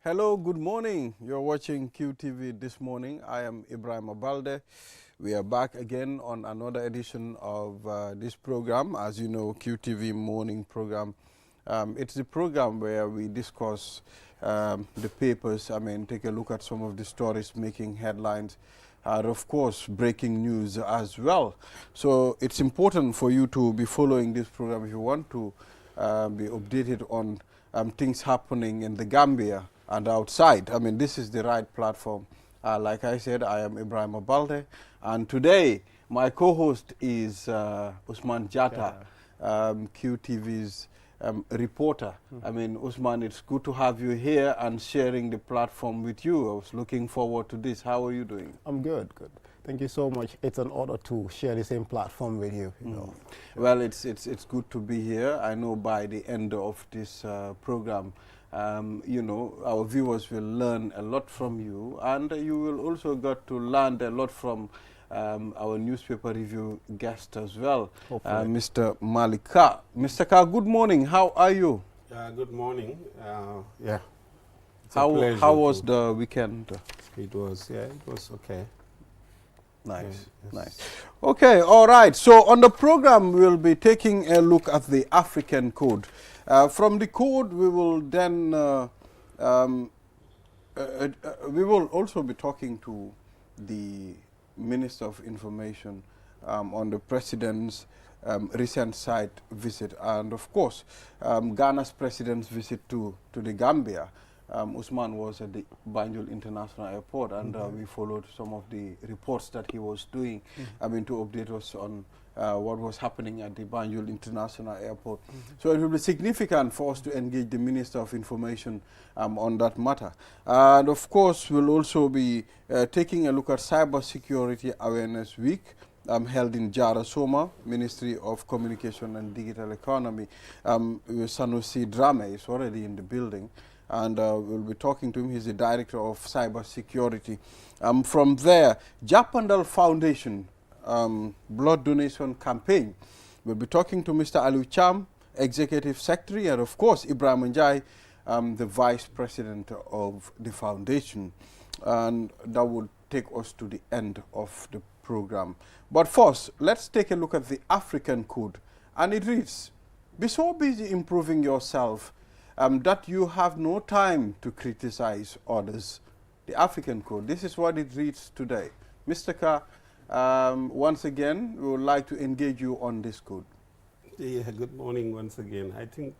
Hello, good morning. You're watching QTV this morning. I am Ibrahim Abalde. We are back again on another edition of this program. As you know, QTV morning program. It's the program where we discuss the papers. Take a look at some of the stories making headlines. And of course, breaking news as well. So it's important for you to be following this program if you want to be updated on things happening in the Gambia and outside. This is the right platform. Like I said, I am Ibrahim Abalde, and today my co-host is Usman Jata, QTV's reporter. Usman, it's good to have you here and sharing the platform with you. I was looking forward to this. How are you doing? I'm good. Thank you so much. It's an honor to share the same platform with you. Well, it's good to be here. I know by the end of this program, our viewers will learn a lot from you, and you will also get to learn a lot from our newspaper review guest as well, Mr. Malika. Mr. Ka, good morning. How are you? Good morning. How was the weekend? It was okay. Nice, yes. Nice. Okay, all right. So on the program, we'll be taking a look at the African Code. From the code, we will then we will also be talking to the Minister of Information on the President's recent site visit, and of course, Ghana's President's visit to the Gambia. Usman was at the Banjul International Airport, and we followed some of the reports that he was doing, to update us on what was happening at the Banjul International Airport. So it will be significant for us to engage the Minister of Information on that matter. And of course, we'll also be taking a look at Cyber Security Awareness Week held in Jara Soma, Ministry of Communication and Digital Economy. Sanusi Drame is already in the building, and we'll be talking to him. He's the Director of Cyber Security. From there, Japandal Foundation blood donation campaign. We'll be talking to Mr. Aliu Cham, Executive Secretary, and of course, Ibrahim Njai, the Vice President of the foundation. And that would take us to the end of the program. But first, let's take a look at the African Code. And it reads, be so busy improving yourself that you have no time to criticize others. The African Code. This is what it reads today. Mr. Ka, once again, we would like to engage you on this code. Yeah, good morning once again. I think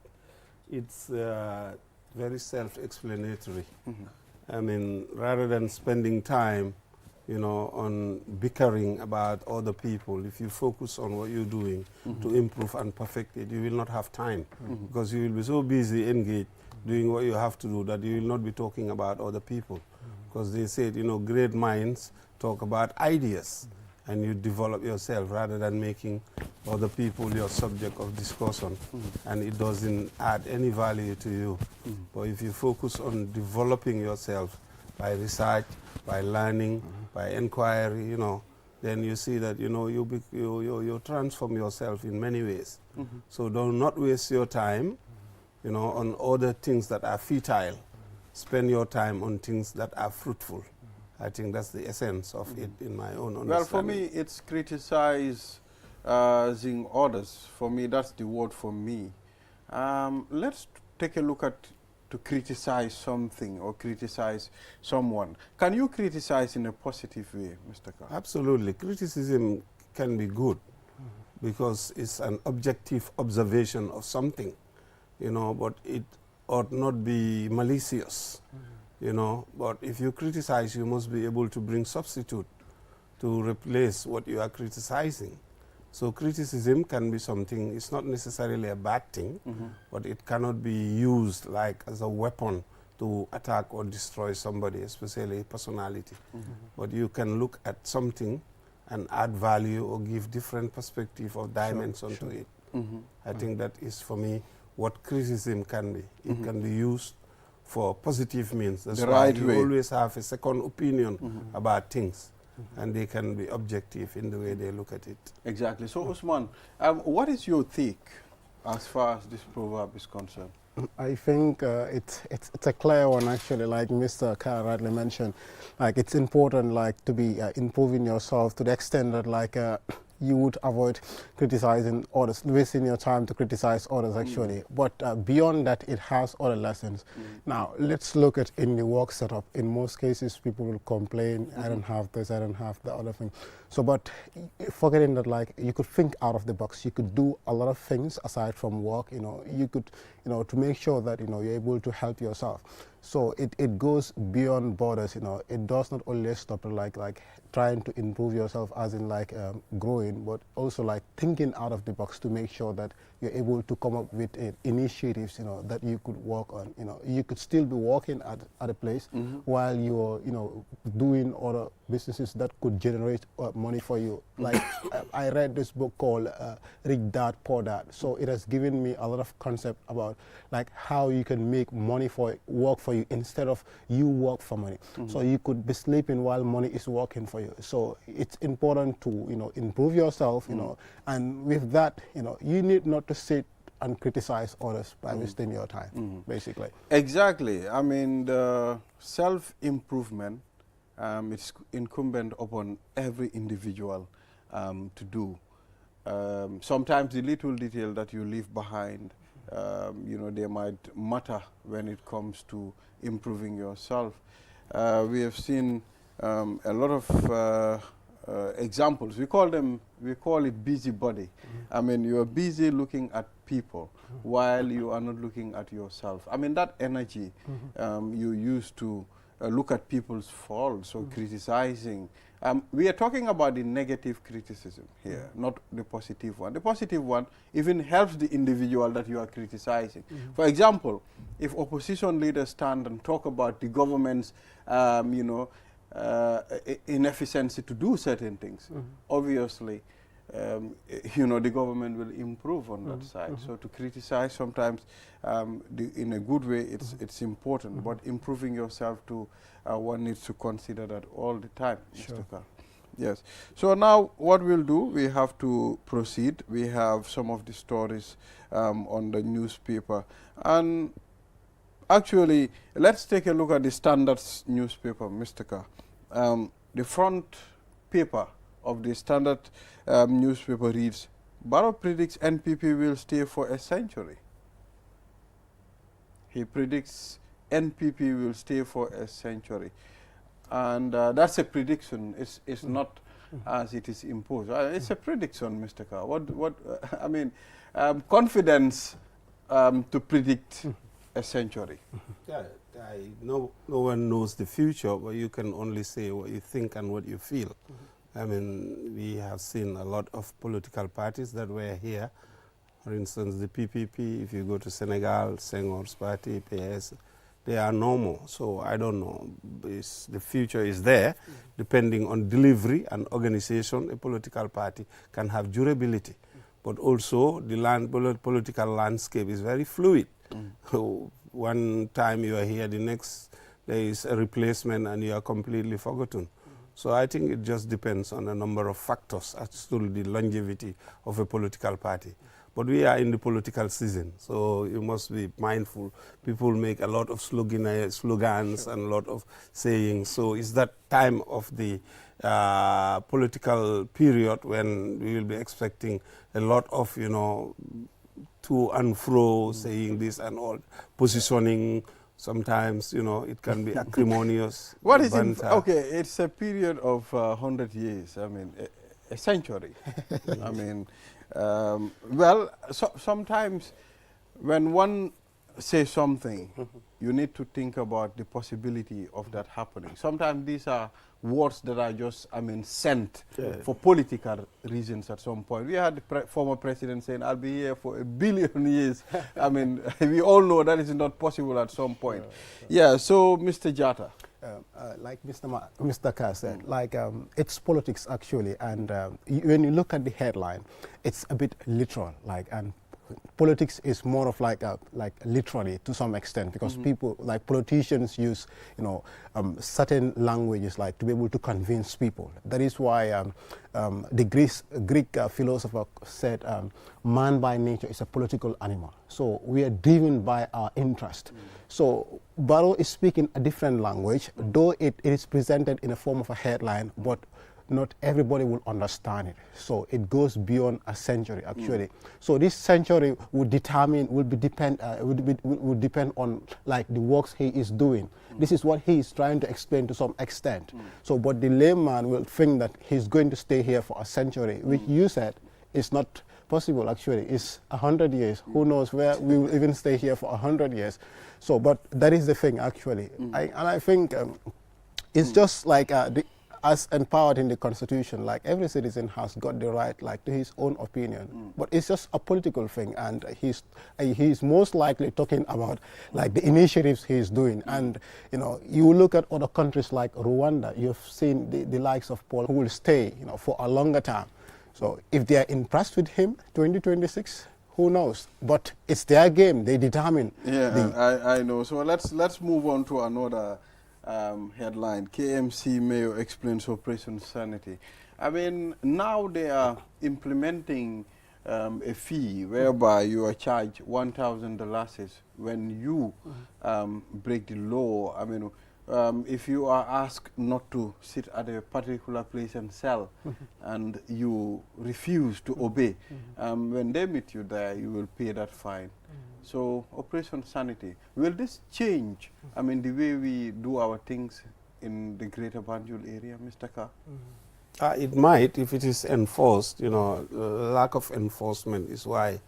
it's very self-explanatory. Rather than spending time, on bickering about other people, if you focus on what you're doing to improve and perfect it, you will not have time because you will be so busy engaged doing what you have to do that you will not be talking about other people. Because they said, great minds talk about ideas, and you develop yourself rather than making other people your subject of discussion, and it doesn't add any value to you. But if you focus on developing yourself by research, by learning, by inquiry, then you see that, you transform yourself in many ways. So do not waste your time, on other things that are futile. Spend your time on things that are fruitful. I think that's the essence of it in my own understanding. Well, for me, it's criticizing others. For me, that's the word for me. Let's take a look at to criticize something or criticize someone. Can you criticize in a positive way, Mr. Ka? Absolutely. Criticism can be good because it's an objective observation of something, but it ought not be malicious, But if you criticize, you must be able to bring substitute to replace what you are criticizing. So criticism can be something, it's not necessarily a bad thing, but it cannot be used like as a weapon to attack or destroy somebody, especially personality. But you can look at something and add value or give different perspective or dimension to it. I think that is, for me, what criticism can be. It can be used for positive means. That's why you always have a second opinion about things. And they can be objective in the way they look at it. Exactly. So, Usman, what is your take as far as this proverb is concerned? I think it's a clear one actually, like Mr. Carr rightly mentioned. Like it's important like to be improving yourself to the extent that like you would avoid criticizing others, wasting your time to criticize others actually. But beyond that, it has other lessons. Now, let's look at in the work setup. In most cases, people will complain, I don't have this, I don't have the other thing. So, but forgetting that like you could think out of the box, you could do a lot of things aside from work, you know, you could, you know, to make sure that, you know, you're able to help yourself. So it goes beyond borders, you know, it does not only stop at like trying to improve yourself as in like growing, but also like thinking out of the box to make sure that you're able to come up with initiatives, you know, that you could work on. You know, you could still be working at a place while you're, you know, doing other businesses that could generate money for you. Like I read this book called Rich Dad, Poor Dad. So it has given me a lot of concept about like how you can make money for work for you instead of you work for money. So you could be sleeping while money is working for you. So it's important to, you know, improve yourself, you know, and with that, you know, you need not to sit and criticize others by wasting your time, basically. Exactly. I mean, the self-improvement, it's incumbent upon every individual to do. Sometimes the little detail that you leave behind, you know, they might matter when it comes to improving yourself. We have seen a lot of examples. We call it busybody. I mean, you are busy looking at people while you are not looking at yourself. I mean, that energy you use to look at people's faults or criticizing. We are talking about the negative criticism here, not the positive one. The positive one even helps the individual that you are criticizing. For example, if opposition leaders stand and talk about the government's, you know, inefficiency to do certain things, obviously, you know, the government will improve on that side. So to criticize sometimes in a good way, it's important, but improving yourself too, one needs to consider that all the time, Mr. Carr. Yes. So now what we'll do, we have to proceed. We have some of the stories on the newspaper. And actually, let's take a look at the Standard's newspaper, Mr. Carr. The front paper of the Standard newspaper reads, Barrow predicts NPP will stay for a century. He predicts NPP will stay for a century. And that's a prediction. It's not as it is imposed. It's a prediction, Mr. Carr. What I mean, confidence to predict a century. Yeah, no one knows the future, but you can only say what you think and what you feel. I mean, we have seen a lot of political parties that were here. For instance, the PPP, if you go to Senegal, Senghor's party, PS, they are normal. So I don't know. The future is there. Depending on delivery and organization, a political party can have durability. But also, the political landscape is very fluid. So one time you are here, the next there is a replacement and you are completely forgotten. So I think it just depends on a number of factors as to the longevity of a political party. But we are in the political season, so you must be mindful. People make a lot of slogans and a lot of sayings. So it's that time of the political period when we will be expecting a lot of, you know, to and fro, saying this and all, positioning. Sometimes, you know, it can be acrimonious. What is it? Okay, it's a period of 100 years. I mean, a century. I mean, well, sometimes when one says something, you need to think about the possibility of that happening. Sometimes these are words that are just, I mean, sent for political reasons at some point. We had the former president saying, I'll be here for 1 billion years. I mean, we all know that is not possible at some point. Yeah, so Mr. Jatta. Like Mr. Carr said, like it's politics actually, and when you look at the headline, it's a bit literal, like, and politics is more of like literally to some extent, because people, like politicians, use certain languages like to be able to convince people. That is why the Greek philosopher said, man by nature is a political animal. So we are driven by our interest. So Barrow is speaking a different language, though it is presented in a form of a headline, but not everybody will understand it. So it goes beyond a century, actually. So this century will depend on like the works he is doing. This is what he is trying to explain to some extent. So, but the layman will think that he's going to stay here for a century, which you said is not possible. Actually, it's 100 years. Who knows where we will even stay here for 100 years? So, but that is the thing, actually. I think it's just like as empowered in the Constitution, like every citizen has got the right, like, to his own opinion. But it's just a political thing, and he's most likely talking about like the initiatives he's doing. And you look at other countries like Rwanda, you've seen the likes of Paul, who will stay, for a longer time. So if they are impressed with him, 2026. Who knows? But it's their game. They determine. Yeah, I know. So let's move on to another headline. KMC Mayor explains Operation Sanity. I mean, now they are implementing a fee whereby you are charged $1,000 when you break the law. I mean, if you are asked not to sit at a particular place and sell, and you refuse to obey, when they meet you there, you will pay that fine. So, Operation Sanity, will this change, I mean, the way we do our things in the Greater Banjul area, Mr. Carr? It might, if it is enforced. Lack of enforcement is why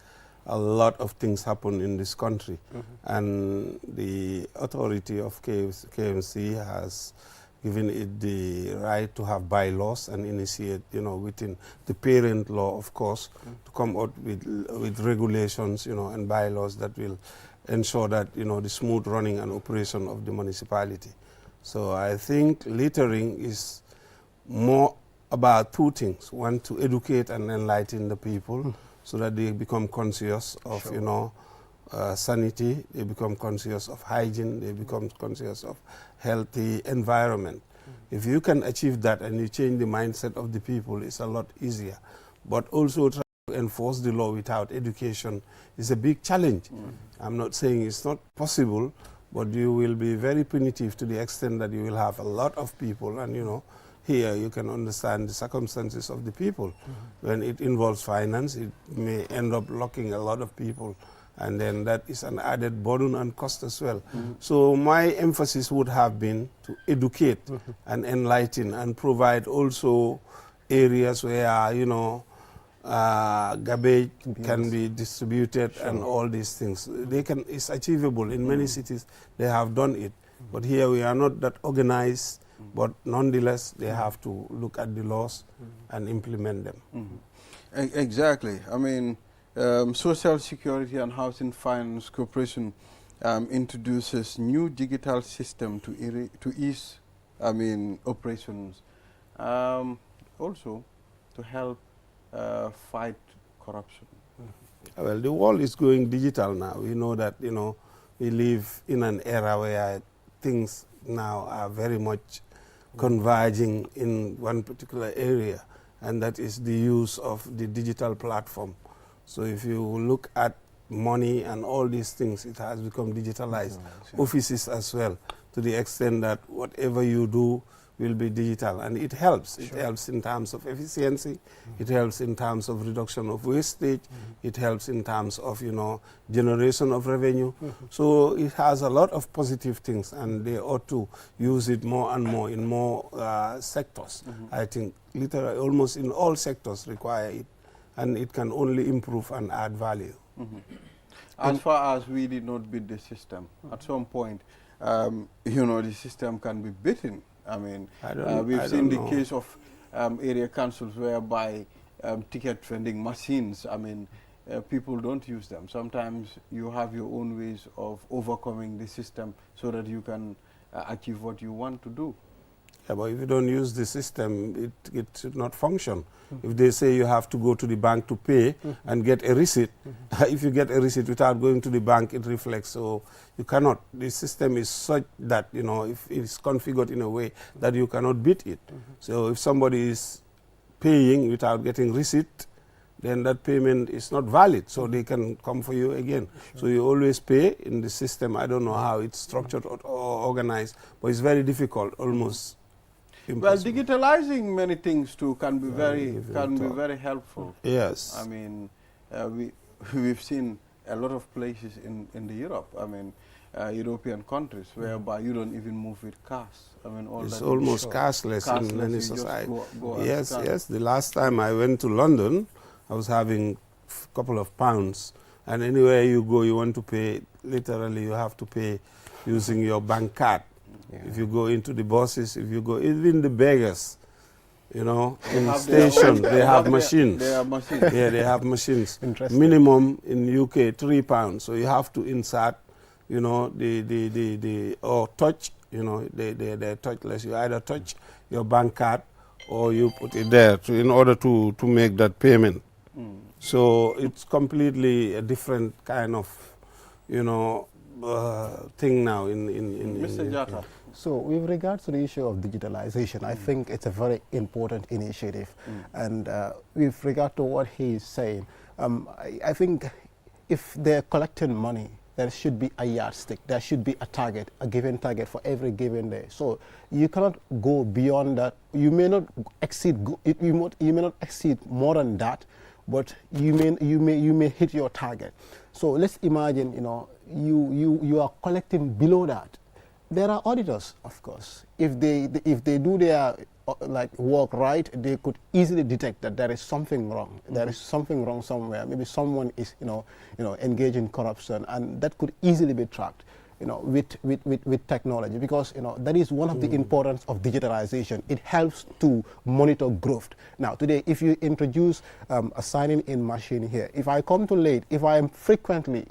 a lot of things happen in this country. And the authority of KMC has given it the right to have bylaws and initiate, within the parent law, of course, to come out with regulations, and bylaws that will ensure that, the smooth running and operation of the municipality. So I think littering is more about two things. One, to educate and enlighten the people so that they become conscious of, sanity, they become conscious of hygiene, they become conscious of healthy environment. If you can achieve that and you change the mindset of the people, it's a lot easier. But also trying to enforce the law without education is a big challenge. I'm not saying it's not possible, but you will be very punitive to the extent that you will have a lot of people, and here you can understand the circumstances of the people. When it involves finance, it may end up locking a lot of people, and then that is an added burden and cost as well. So my emphasis would have been to educate and enlighten and provide also areas where, garbage can be distributed and all these things. It's achievable. In many cities, they have done it. But here we are not that organized, but nonetheless, they have to look at the laws and implement them. Exactly. I mean, Social Security and Housing Finance Corporation introduces new digital system to ease, operations. Also, to help fight corruption. Well, the world is going digital now. We know that, we live in an era where things now are very much converging in one particular area, and that is the use of the digital platform. So if you look at money and all these things, it has become digitalized. Offices as well, to the extent that whatever you do will be digital, and it helps. It helps in terms of efficiency, it helps in terms of reduction of wastage, it helps in terms of, generation of revenue. So it has a lot of positive things, and they ought to use it more and more in more sectors. I think literally almost in all sectors require it, and it can only improve and add value. As far as we did not beat the system, at some point, the system can be beaten. I mean, we've seen the case of area councils whereby ticket vending machines, people don't use them. Sometimes you have your own ways of overcoming the system so that you can achieve what you want to do. Yeah, but if you don't use the system, it should not function. If they say you have to go to the bank to pay and get a receipt, if you get a receipt without going to the bank, it reflects. So you cannot. The system is such that, you know, if it's configured in a way that you cannot beat it. So if somebody is paying without getting receipt, then that payment is not valid, so they can come for you again. Sure. So you always pay in the system. I don't know how it's structured or organized, but it's very difficult, almost impossible. Well, digitalizing many things too can be very helpful. Yes. I mean, we've seen a lot of places in the Europe. I mean, European countries whereby you don't even move with cash. I mean, all it's that almost cashless in many society. Go yes, yes. The last time I went to London, I was having a couple of pounds, and anywhere you go, you want to pay, literally you have to pay using your bank card. Yeah. If you go into the buses, if you go, even the beggars, you know, in the station, they have machines. They have machines. Yeah, they have machines. Interesting. Minimum in UK, £3. So you have to insert, you know, or touch, you know, they're touchless. You either touch your bank card or you put it there in order to make that payment. So it's completely a different kind of, you know, thing now in Mr. Jatta. So with regards to the issue of digitalization, I think it's a very important initiative. And with regard to what he is saying, I think if they're collecting money, there should be a yardstick. There should be a target, a given target for every given day. So you cannot go beyond that. You may not exceed. You may not exceed more than that, but you may hit your target. So let's imagine, you know, you are collecting below that. There are auditors, of course. If they do their work right, they could easily detect that there is something wrong. There is something wrong somewhere. Maybe someone is engaged in corruption, and that could easily be tracked, you know, with technology, because, you know, that is one of the importance of digitalization. It helps to monitor growth. Now today, if you introduce a signing-in machine here, if I come too late, if I frequently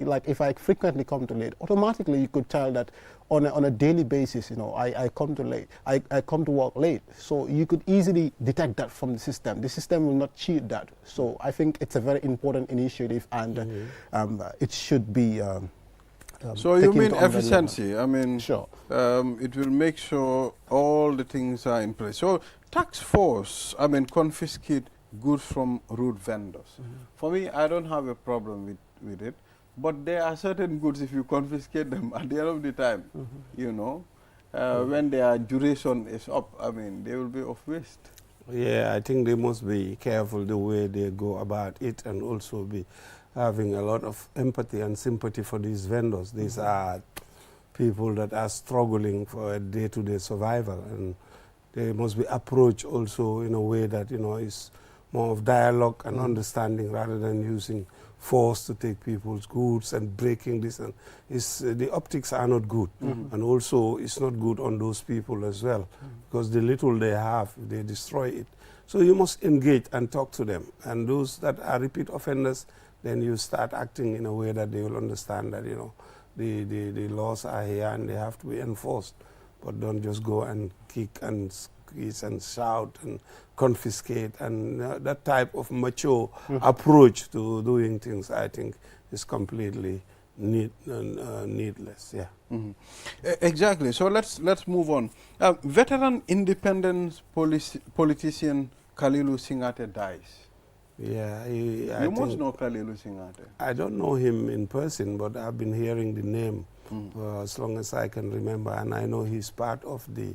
come too late, automatically you could tell that on a daily basis, you know, I come too late, I come to work late. So you could easily detect that from the system. The system will not cheat that. So I think it's a very important initiative, and it should be. So you mean efficiency? I mean, sure. It will make sure all the things are in place. So tax force, I mean, confiscate goods from road vendors. For me, I don't have a problem with it. But there are certain goods, if you confiscate them at the end of the time, you know, when their duration is up, I mean, they will be of waste. Yeah, I think they must be careful the way they go about it, and also be having a lot of empathy and sympathy for these vendors. These are people that are struggling for a day-to-day survival, and they must be approached also in a way that, you know, is more of dialogue and understanding, rather than using force to take people's goods and breaking this. And the optics are not good, and also it's not good on those people as well, because the little they have, they destroy it. So you must engage and talk to them, and those that are repeat offenders, then you start acting in a way that they will understand that, you know, the laws are here and they have to be enforced, but don't just go and kick and squeeze and shout and confiscate, and that type of mature approach to doing things, I think, is completely needless. Yeah. Exactly. So let's move on. Veteran independence politician Kalilu Singate dies. Yeah, you must know Kalilu Singate. I don't know him in person, but I've been hearing the name for as long as I can remember, and I know he's part of the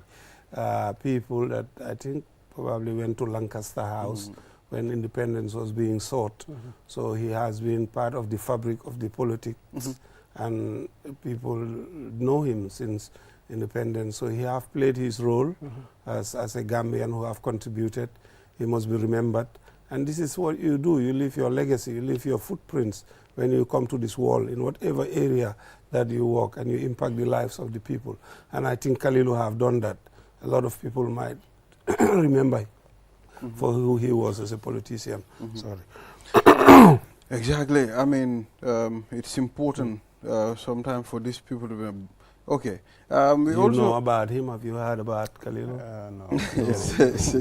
people that I think probably went to Lancaster House when independence was being sought. So he has been part of the fabric of the politics, and people know him since independence. So he have played his role as a Gambian who have contributed. He must be remembered. And this is what you do. You leave your legacy, you leave your footprints when you come to this world, in whatever area that you walk, and you impact the lives of the people. And I think Kalilu have done that. A lot of people might remember for who he was as a politician. Sorry. Exactly. I mean, it's important sometimes for these people to Okay. We You also know about him? Have you heard about Kalilu? No. Yes,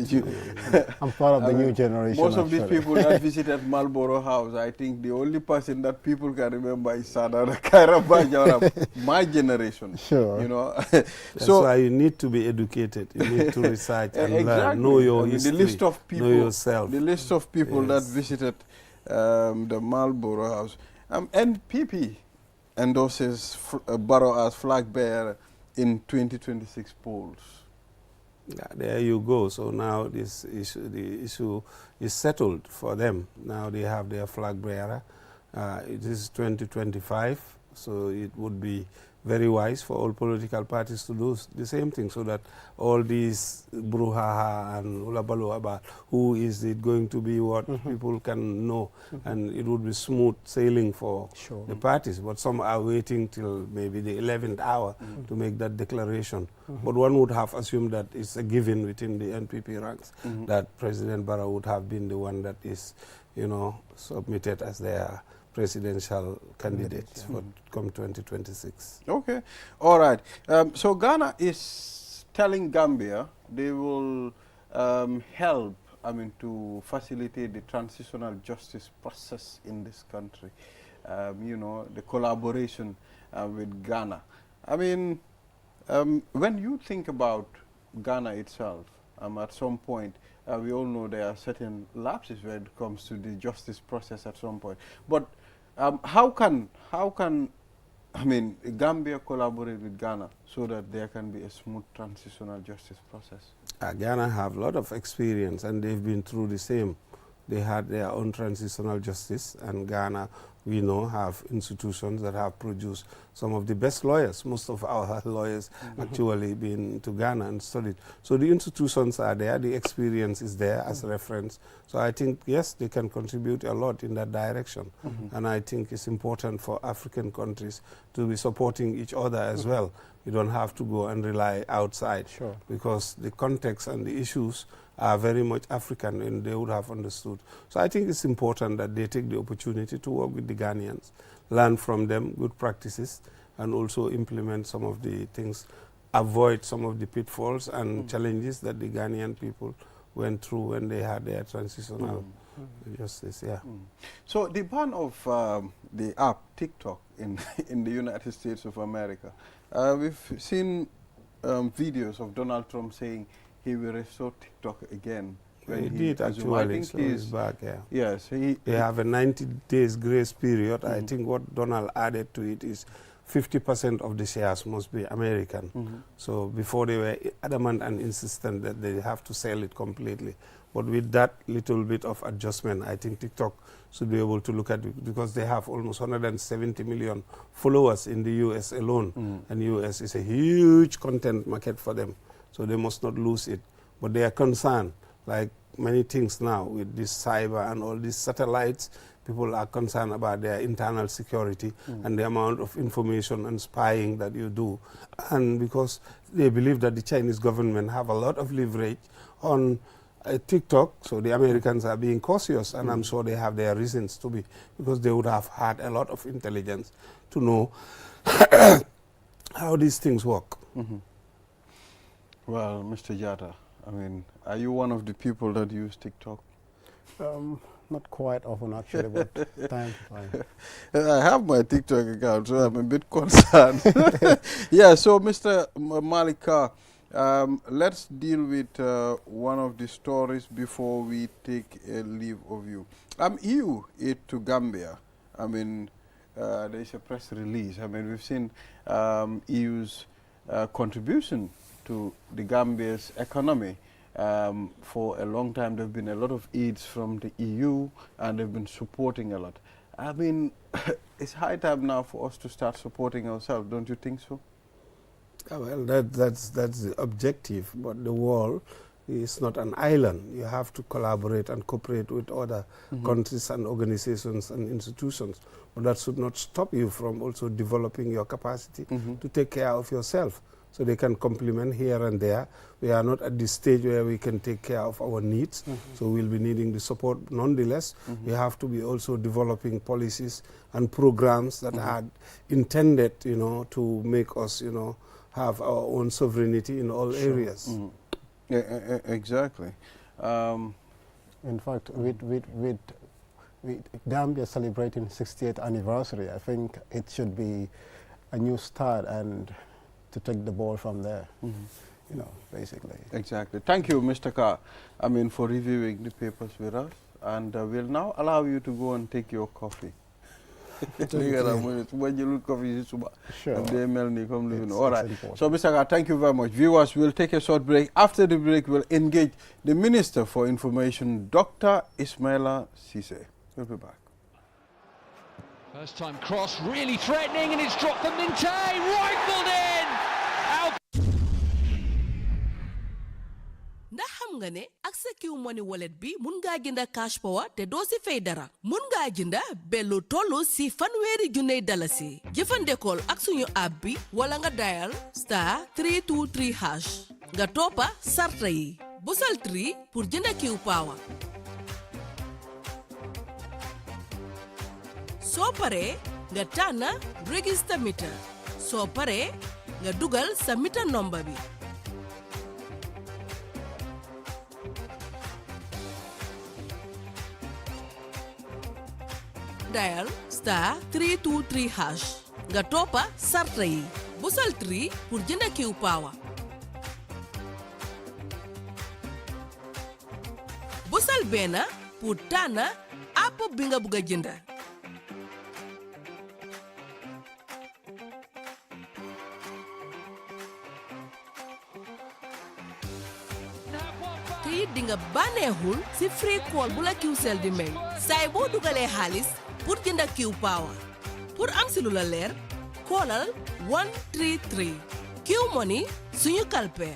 I'm part of the I new mean, generation. most of these actually. people that visited Marlborough House, I think the only person that people can remember is Sadara Kairaba, my generation. Sure. You know, That's so why you need to be educated. You need to research and exactly. learn. Know your I mean, history. the list of people, know yourself. the list of people that Yes. visited the Marlborough House. NPP endorses Barrow as flag bearer in 2026 polls. Yeah, there you go. So now this issue, the issue is settled for them. Now they have their flag bearer. It is 2025, so it would be very wise for all political parties to do the same thing, so that all these brouhaha and ulabalu about who is it going to be, what people can know, and it would be smooth sailing for Sure. the parties. But some are waiting till maybe the 11th hour to make that declaration. But one would have assumed that it's a given within the NPP ranks that President Barrow would have been the one that is, you know, submitted as their presidential candidate for come 2026. Okay, all right. So Ghana is telling Gambia they will help, I mean, to facilitate the transitional justice process in this country. You know, the collaboration with Ghana. I mean, when you think about Ghana itself, at some point, we all know there are certain lapses when it comes to the justice process at some point. But how can I mean, Gambia collaborate with Ghana so that there can be a smooth transitional justice process? Ghana have a lot of experience, and they've been through the same. They had their own transitional justice, and Ghana, we know, have institutions that have produced some of the best lawyers. Most of our lawyers actually been to Ghana and studied. So the institutions are there, the experience is there as reference. So I think, yes, they can contribute a lot in that direction. And I think it's important for African countries to be supporting each other as well. You don't have to go and rely outside, Sure. because the context and the issues are very much African, and they would have understood. So I think it's important that they take the opportunity to work with the Ghanaians, learn from them good practices, and also implement some of the things, avoid some of the pitfalls and challenges that the Ghanaian people went through when they had their transitional justice. Yeah. So the ban of the app TikTok in in the United States of America, we've seen videos of Donald Trump saying he will restore TikTok again. He did assumed. I actually, think so he's back, yeah. Yes, They have a 90 days grace period. I think what Donald added to it is 50% of the shares must be American. So before they were adamant and insistent that they have to sell it completely. But with that little bit of adjustment, I think TikTok should be able to look at it, because they have almost 170 million followers in the US alone. And US is a huge content market for them. So they must not lose it. But they are concerned, like many things now with this cyber and all these satellites, people are concerned about their internal security and the amount of information and spying that you do. And because they believe that the Chinese government have a lot of leverage on TikTok, so the Americans are being cautious, and I'm sure they have their reasons to be, because they would have had a lot of intelligence to know how these things work. Well, Mr. Jata, I mean, are you one of the people that use TikTok? Not quite often, actually, but time to time. I have my TikTok account, so I'm a bit concerned. Yeah, so Mr. Malika, let's deal with one of the stories before we take a leave of you. EU aid to Gambia. I mean, there is a press release. I mean, we've seen EU's contribution to the Gambia's economy. For a long time, there have been a lot of aids from the EU, and they've been supporting a lot. I mean, it's high time now for us to start supporting ourselves, don't you think so? Well, that's the objective, but the world is not an island. You have to collaborate and cooperate with other countries and organizations and institutions. But that should not stop you from also developing your capacity to take care of yourself. so they can complement here and there. We are not at the stage where we can take care of our needs, so we'll be needing the support. Nonetheless, we have to be also developing policies and programs that are intended, you know, to make us, you know, have our own sovereignty in all areas. Yeah, exactly. In fact, with Gambia celebrating 60th anniversary, I think it should be a new start and to take the ball from there, you know, basically. Exactly. Thank you, Mr. Carr, I mean, for reviewing the papers with us. And we'll now allow you to go and take your coffee. Sure. All right. So, Mr. Carr, thank you very much. Viewers, we'll take a short break. After the break, we'll engage the Minister for Information, Dr. Ismaila Ceesay. We'll be back. First time cross, really threatening, and it's dropped for Minte, rifled in! Out. ndax xam nga ne ak sa Q-Money wallet bi mun ngaa jënda cash power te doo si fay dara mun ngaa jënda bellu tollu si fanweeri junney dalasi jëfandekool ak suñu app bi wala nga dial *323# nga toppa sarta yi busal 3 pour jënda Q power soo paree nga tànna register meter soo paree nga dugal sa meter number bi dial *323# nga toppa sarta yi busal 3 pour jënda Q power busal bena pour tànna app bi nga bëgg a jënda te it di nga bànneexul si free call bu la Qcell di may saay boo dugalee xaalis pour jënda Q power pour am si lu la leer koolal 133 Q-Money suñu kalpe.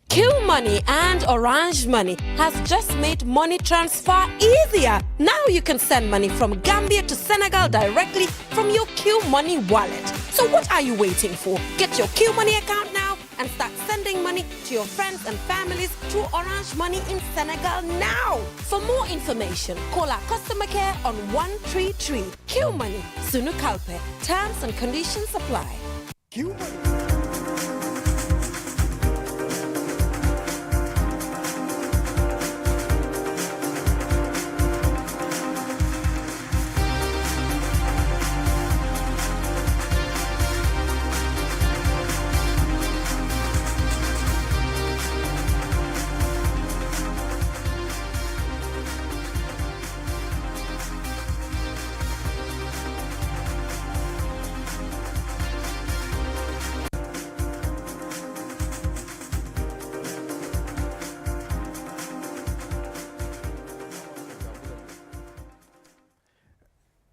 Q-Money and Orange Money has just made money transfer easier. Now you can send money from Gambia to Senegal directly from your Q-Money wallet. So what are you waiting for? Get your Q-Money account now and start sending money to your friends and families through Orange Money in Senegal now. For more information, call our customer care on 133. Q-Money, Sunu Kalpe. Terms and conditions apply. Q-Money.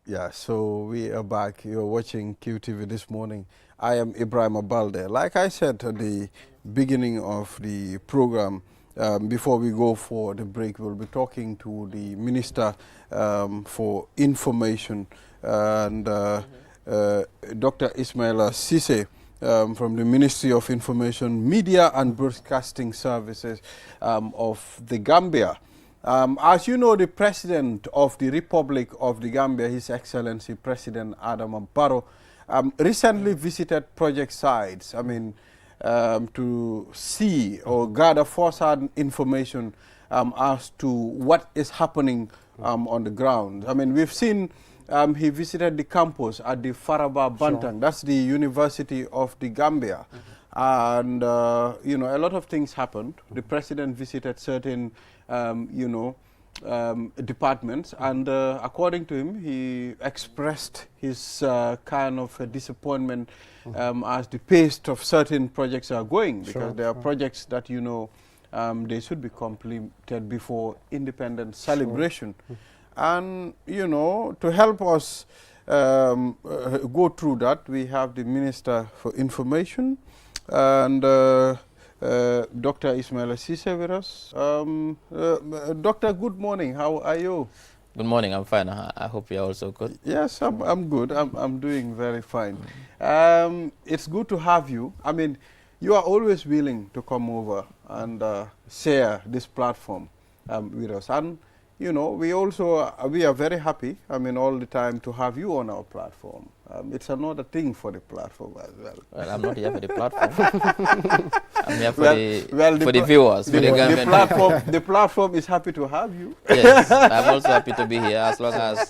Yeah, so we are back. You're watching QTV this morning. I am Ibrahim Abalde. Like I said at the beginning of the program, before we go for the break, we'll be talking to the Minister for Information and Dr. Ismaila Ceesay from the Ministry of Information, Media and Broadcasting Services of the Gambia. As you know, the President of the Republic of the Gambia, His Excellency President Adama Barrow, recently visited project sites, to see or gather first-hand information as to what is happening on the ground. We've seen he visited the campus at the Faraba Bantang. Sure. That's the University of the Gambia. And, a lot of things happened. The President visited certain departments, and according to him, he expressed his kind of disappointment as the pace of certain projects are going, because there are projects that, they should be completed before independence celebration. And, to help us go through that, we have the Minister for Information and Dr. Ismaila Ceesay with us. Doctor, good morning. How are you? Good morning. I'm fine. I hope you're also good. Yes, I'm good. I'm doing very fine. It's good to have you. I mean, you are always willing to come over and share this platform with us. And, you know, we are very happy, I mean, all the time to have you on our platform. It's another thing for the platform as well. Well, I'm not here for the platform. I'm here for the viewers. The platform is happy to have you. Yes, I'm also happy to be here as long as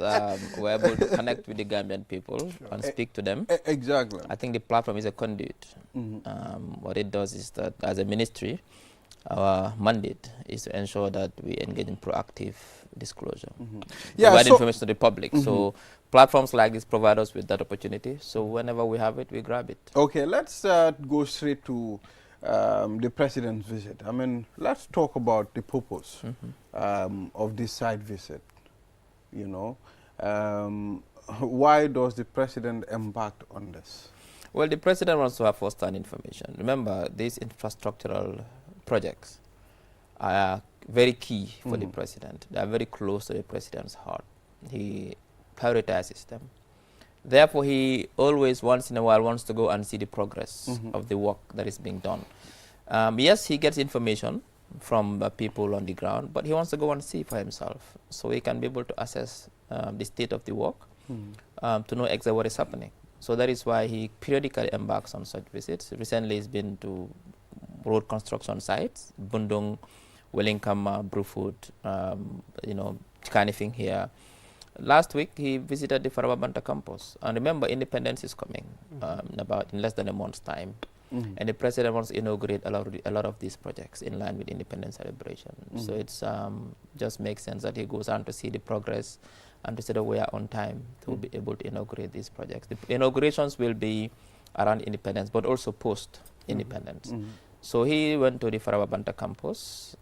we're able to connect with the Gambian people and speak to them. Exactly. I think the platform is a conduit. What it does is that as a ministry, our mandate is to ensure that we engage in proactive disclosure, provide information to the public. So platforms like this provide us with that opportunity. So whenever we have it, we grab it. Okay, let's go straight to the president's visit. I mean, let's talk about the purpose of this site visit. You know, why does the president embark on this? Well, the president wants to have first-hand information. Remember, these infrastructural projects are very key for the president. They are very close to the president's heart. He prioritizes them. Therefore, he always, once in a while, wants to go and see the progress of the work that is being done. Yes, he gets information from people on the ground, but he wants to go and see for himself so he can be able to assess the state of the work, to know exactly what is happening. So that is why he periodically embarks on such visits. Recently, he's been to road construction sites, Bundung, Wellinkama, Brufut, you know, Kanifing here. Last week, he visited the Farababanta campus. And remember, independence is coming in less than a month's time. And the president wants to inaugurate a lot of these projects in line with independence celebration. So it's just makes sense that he goes on to see the progress and to say that we are on time to be able to inaugurate these projects. The inaugurations will be around independence, but also post-independence. So he went to the Farababanta campus,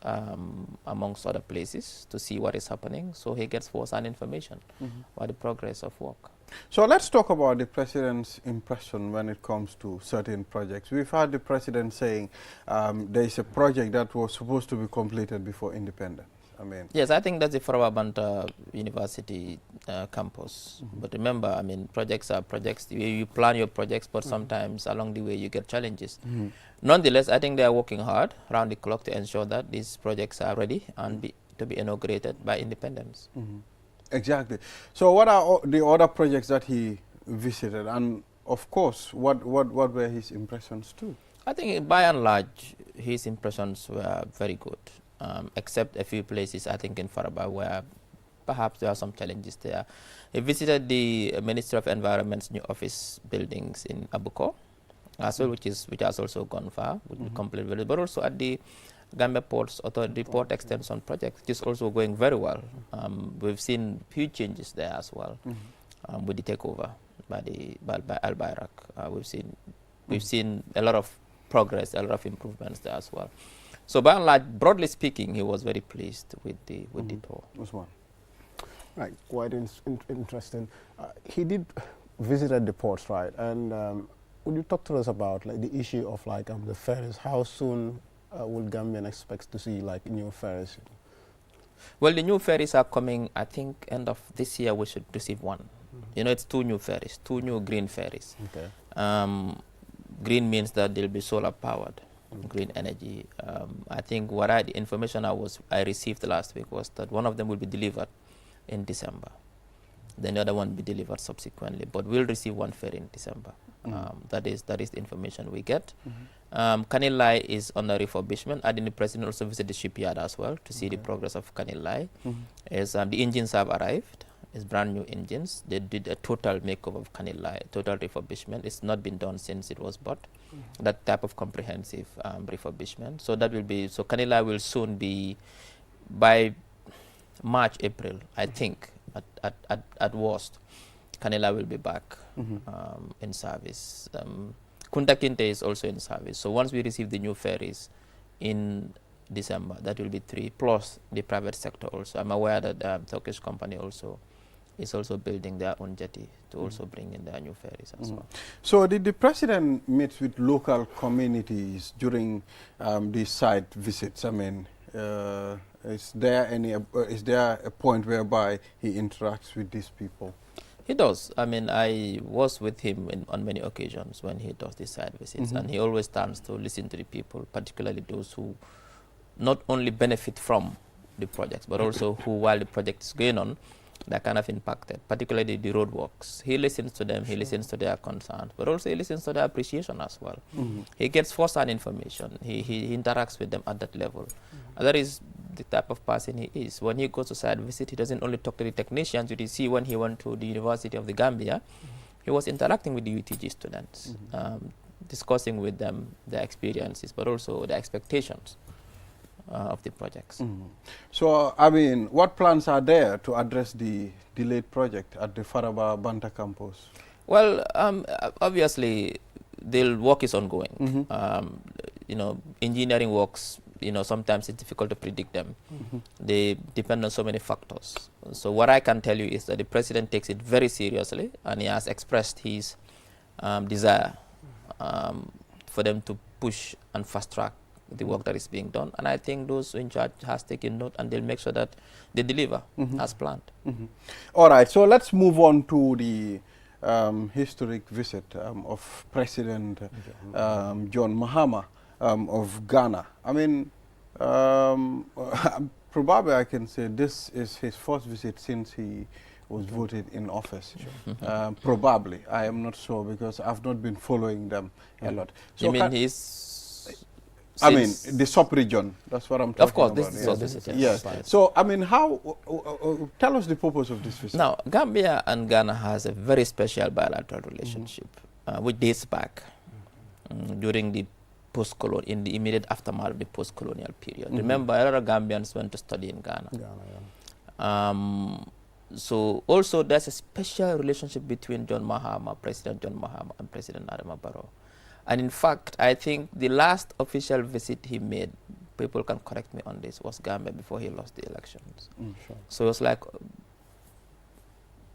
amongst other places, to see what is happening. So he gets first-hand information about the progress of work. So let's talk about the president's impression when it comes to certain projects. We've had the president saying there is a project that was supposed to be completed before independence. I mean, yes, I think that's the Farababanta University campus. But remember, I mean, projects are projects. You plan your projects, but sometimes along the way you get challenges. Nonetheless, I think they are working hard around the clock to ensure that these projects are ready and to be inaugurated by independence. Exactly. So what are the other projects that he visited? And of course, what were his impressions too? I think by and large, his impressions were very good. Except a few places, I think in Faraba, where perhaps there are some challenges there. He visited the Ministry of Environment's new office buildings in Abuko, as well, which has also gone far, would be completely, but also at the Gambia Ports Authority Port Extension project, which is also going very well. We've seen huge changes there as well with the takeover by Al Bayrak. We've seen a lot of progress, a lot of improvements there as well. So by and large, broadly speaking, he was very pleased with the tour. Usman. Right, quite interesting. He did visit the ports, right? And would you talk to us about like the issue of like the ferries? How soon will Gambian expect to see like new ferries? Well, the new ferries are coming. I think end of this year we should receive one. You know, it's 2 new ferries, 2 new green ferries. Okay. Green means that they'll be solar powered. Green energy. I think the information I received last week was that one of them will be delivered in December. Then the other one will be delivered subsequently. But we'll receive one ferry in December. That is the information we get. Kanilai is under refurbishment. I think the president also visited the shipyard as well to see the progress of Kanilai. The engines have arrived. It's brand new engines. They did a total makeover of Kanilai, total refurbishment. It's not been done since it was bought. That type of comprehensive refurbishment. So that will be, so Kanilai will soon be, by March, April, I think, at worst, Kanilai will be back in service. Kunta Kinte is also in service. So once we receive the new ferries in December, that will be 3, plus the private sector also. I'm aware that Turkish company also is also building their own jetty to also bring in their new ferries as well. So did the president meet with local communities during these site visits? I mean, Is there a point whereby he interacts with these people? He does. I mean, I was with him on many occasions when he does these side visits, and he always stands to listen to the people, particularly those who not only benefit from the projects, but also who, while the project is going on, they're kind of impacted, particularly the roadworks. He listens to them, he listens to their concerns, but also he listens to their appreciation as well. He gets first-hand information. He interacts with them at that level. And that is the type of person he is. When he goes to site visit, he doesn't only talk to the technicians. You see, when he went to the University of the Gambia, he was interacting with the UTG students, discussing with them their experiences, but also their expectations of the projects. So, I mean, what plans are there to address the delayed project at the Faraba Banta campus? Well, obviously, the work is ongoing. You know, engineering works, you know, sometimes it's difficult to predict them. They depend on so many factors. So what I can tell you is that the president takes it very seriously, and he has expressed his desire for them to push and fast track the work that is being done. And I think those in charge has taken note, and they'll make sure that they deliver as planned. All right, so let's move on to the historic visit of President John Mahama of Ghana. I mean, probably I can say this is his first visit since he was voted in office. Probably, I am not sure because I've not been following them a lot. So you mean he's... I mean, the sub-region, that's what I'm talking about. Of course, this is the visit. Yes. So, I mean, how, tell us the purpose of this visit. Now, Gambia and Ghana has a very special bilateral relationship, which dates back during the post-colonial, in the immediate aftermath of the post-colonial period. Remember, a lot of Gambians went to study in Ghana. So, also, there's a special relationship between President John Mahama, and President Adama Barrow. And in fact, I think the last official visit he made, people can correct me on this, was Gambia before he lost the elections. So it was like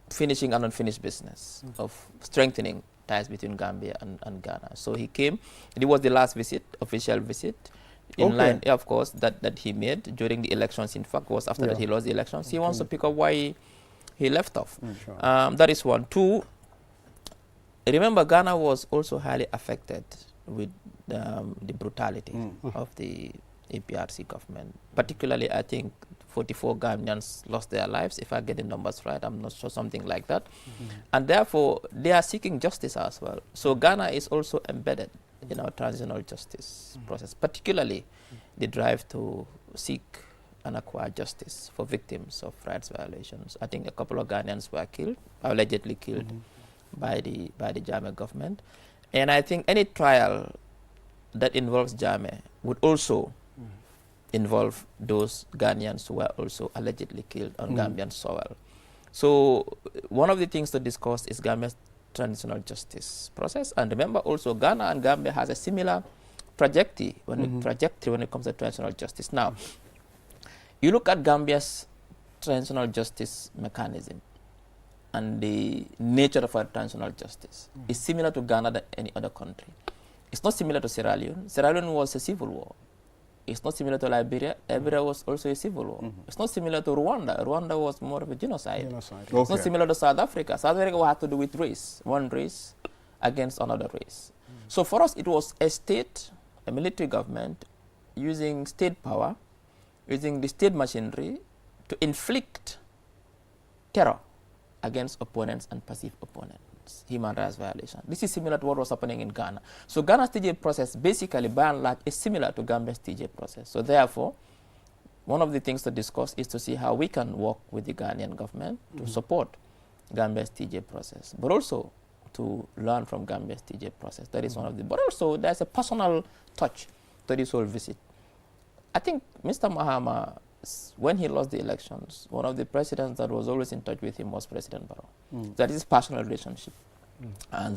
finishing an unfinished business of strengthening ties between Gambia and Ghana. So he came, it was the last visit, official visit, in line, of course, that he made during the elections. In fact, was after that he lost the elections. He wants to pick up why he left off. That is one. Two, remember, Ghana was also highly affected with the brutality of the APRC government. Particularly, I think 44 Ghanaians lost their lives, if I get the numbers right. I'm not sure, something like that. And therefore, they are seeking justice as well. So Ghana is also embedded in our transitional justice process, particularly the drive to seek and acquire justice for victims of rights violations. I think a couple of Ghanaians were killed, allegedly killed, by the Jammeh government. And I think any trial that involves Jammeh would also involve those Ghanaians who were also allegedly killed on Gambian soil. So one of the things to discuss is Gambia's transitional justice process. And remember also, Ghana and Gambia has a similar trajectory when it comes to transitional justice. Now, you look at Gambia's transitional justice mechanism, and the nature of our transitional justice is similar to Ghana than any other country. It's not similar to Sierra Leone. Sierra Leone was a civil war. It's not similar to Liberia. Liberia was also a civil war. It's not similar to Rwanda. Rwanda was more of a genocide. It's not similar to South Africa. South Africa had to do with race, one race against another race. So for us, it was a state, a military government, using state power, using the state machinery to inflict terror against opponents and perceived opponents, human rights violation. This is similar to what was happening in Ghana. So Ghana's TJ process, basically, by and large, is similar to Gambia's TJ process. So therefore, one of the things to discuss is to see how we can work with the Ghanaian government to support Gambia's TJ process, but also to learn from Gambia's TJ process. That is one of the, but also there's a personal touch to this whole visit. I think Mr. Mahama, when he lost the elections, one of the presidents that was always in touch with him was President Barrow. That is personal relationship. And